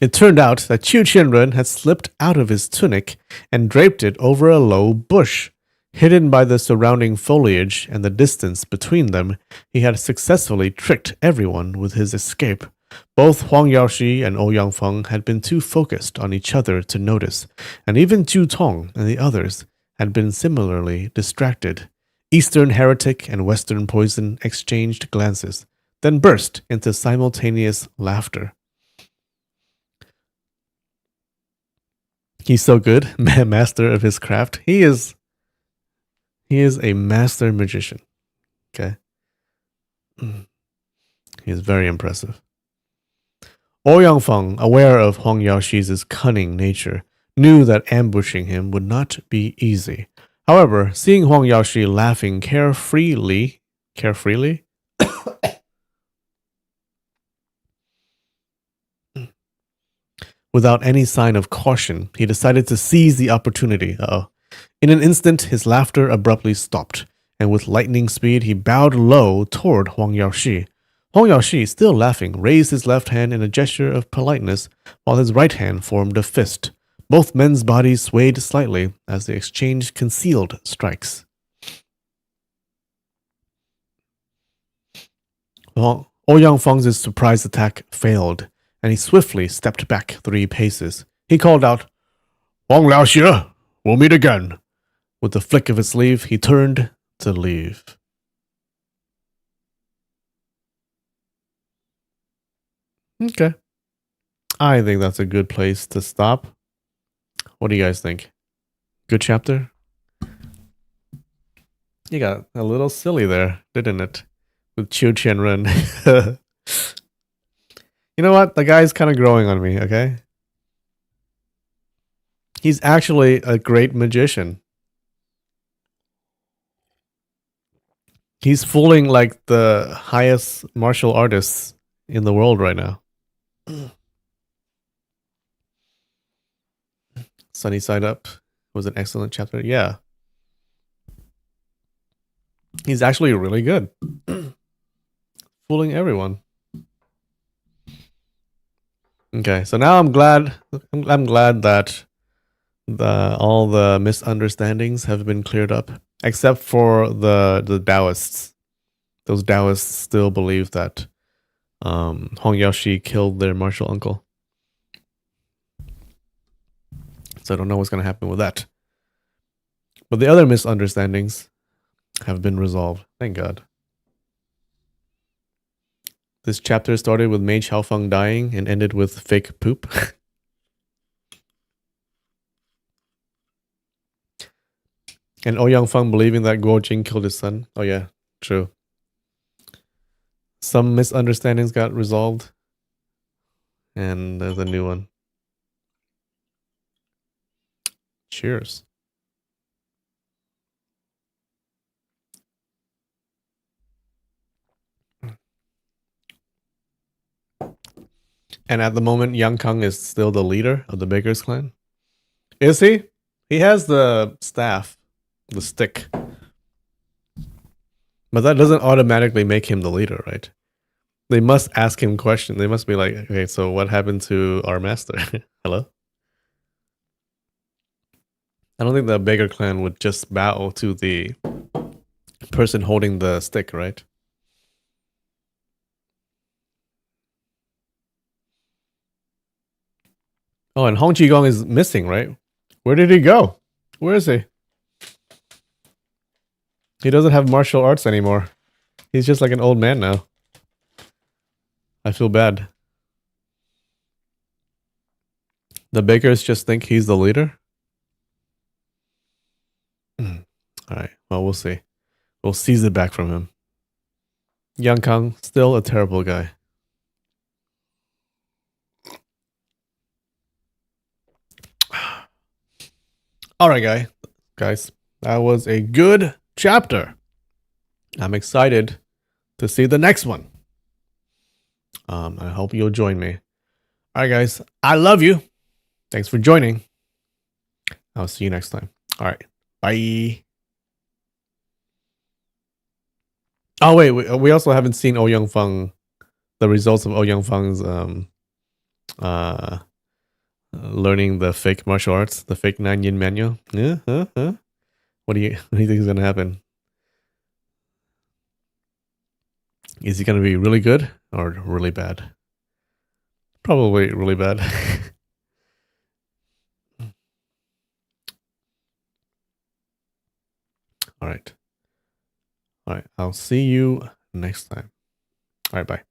It turned out that Qiu Qianren had slipped out of his tunic and draped it over a low bush. Hidden by the surrounding foliage and the distance between them, he had successfully tricked everyone with his escape. Both Huang Yaoshi and Ouyang Feng had been too focused on each other to notice, and even Zhu Tong and the others had been similarly distracted. Eastern Heretic and Western Poison exchanged glances, then burst into simultaneous laughter. He's so good, master of his craft. He is a master magician. Okay. He is very impressive. Ouyang Feng, aware of Huang Yaoshi's cunning nature, knew that ambushing him would not be easy. However, seeing Huang Yaoshi laughing carefreely, without any sign of caution, he decided to seize the opportunity. In an instant, his laughter abruptly stopped, and with lightning speed, he bowed low toward Huang Yaoshi. Huang Yaoshi, still laughing, raised his left hand in a gesture of politeness, while his right hand formed a fist. Both men's bodies swayed slightly as they exchanged concealed strikes. Ouyang Feng's surprise attack failed, and he swiftly stepped back 3 paces. He called out, "Huang Laoxie, we'll meet again." With a flick of his sleeve, he turned to leave. Okay. I think that's a good place to stop. What do you guys think? Good chapter? You got a little silly there, didn't it? With Qiu Qianren. You know what? The guy's kind of growing on me, okay? He's actually a great magician. He's fooling like the highest martial artists in the world right now. Sunny Side Up was an excellent chapter. Yeah. He's actually really good. Fooling everyone. Okay, so now I'm glad that all the misunderstandings have been cleared up, except for the Taoists. Those Taoists still believe that Hong Yaoshi killed their martial uncle. So I don't know what's going to happen with that. But the other misunderstandings have been resolved. Thank God. This chapter started with Mei Chaofeng dying and ended with fake poop. And Ouyang Feng believing that Guo Jing killed his son. Oh yeah, true. Some misunderstandings got resolved. And there's a new one. Cheers. And at the moment, Yang Kang is still the leader of the Baker's clan. Is he? He has the staff, the stick. But that doesn't automatically make him the leader, right? They must ask him questions. They must be like, okay, so what happened to our master? Hello? I don't think the Baker clan would just bow to the person holding the stick, right? Oh, and Hong Qigong is missing, right? Where did he go? Where is he? He doesn't have martial arts anymore. He's just like an old man now. I feel bad. The Bakers just think he's the leader? Alright, well, we'll see. We'll seize it back from him. Yang Kang, still a terrible guy. Alright, guys. That was a good chapter. I'm excited to see the next one. I hope you'll join me. Alright, guys. I love you. Thanks for joining. I'll see you next time. Alright. Bye. Oh, wait. We also haven't seen Ouyang Feng. The results of Ouyang Feng's learning the fake martial arts, the fake Nine Yin manual. What do you think is gonna happen? Is he gonna be really good or really bad? Probably really bad. All right. I'll see you next time. All right, bye.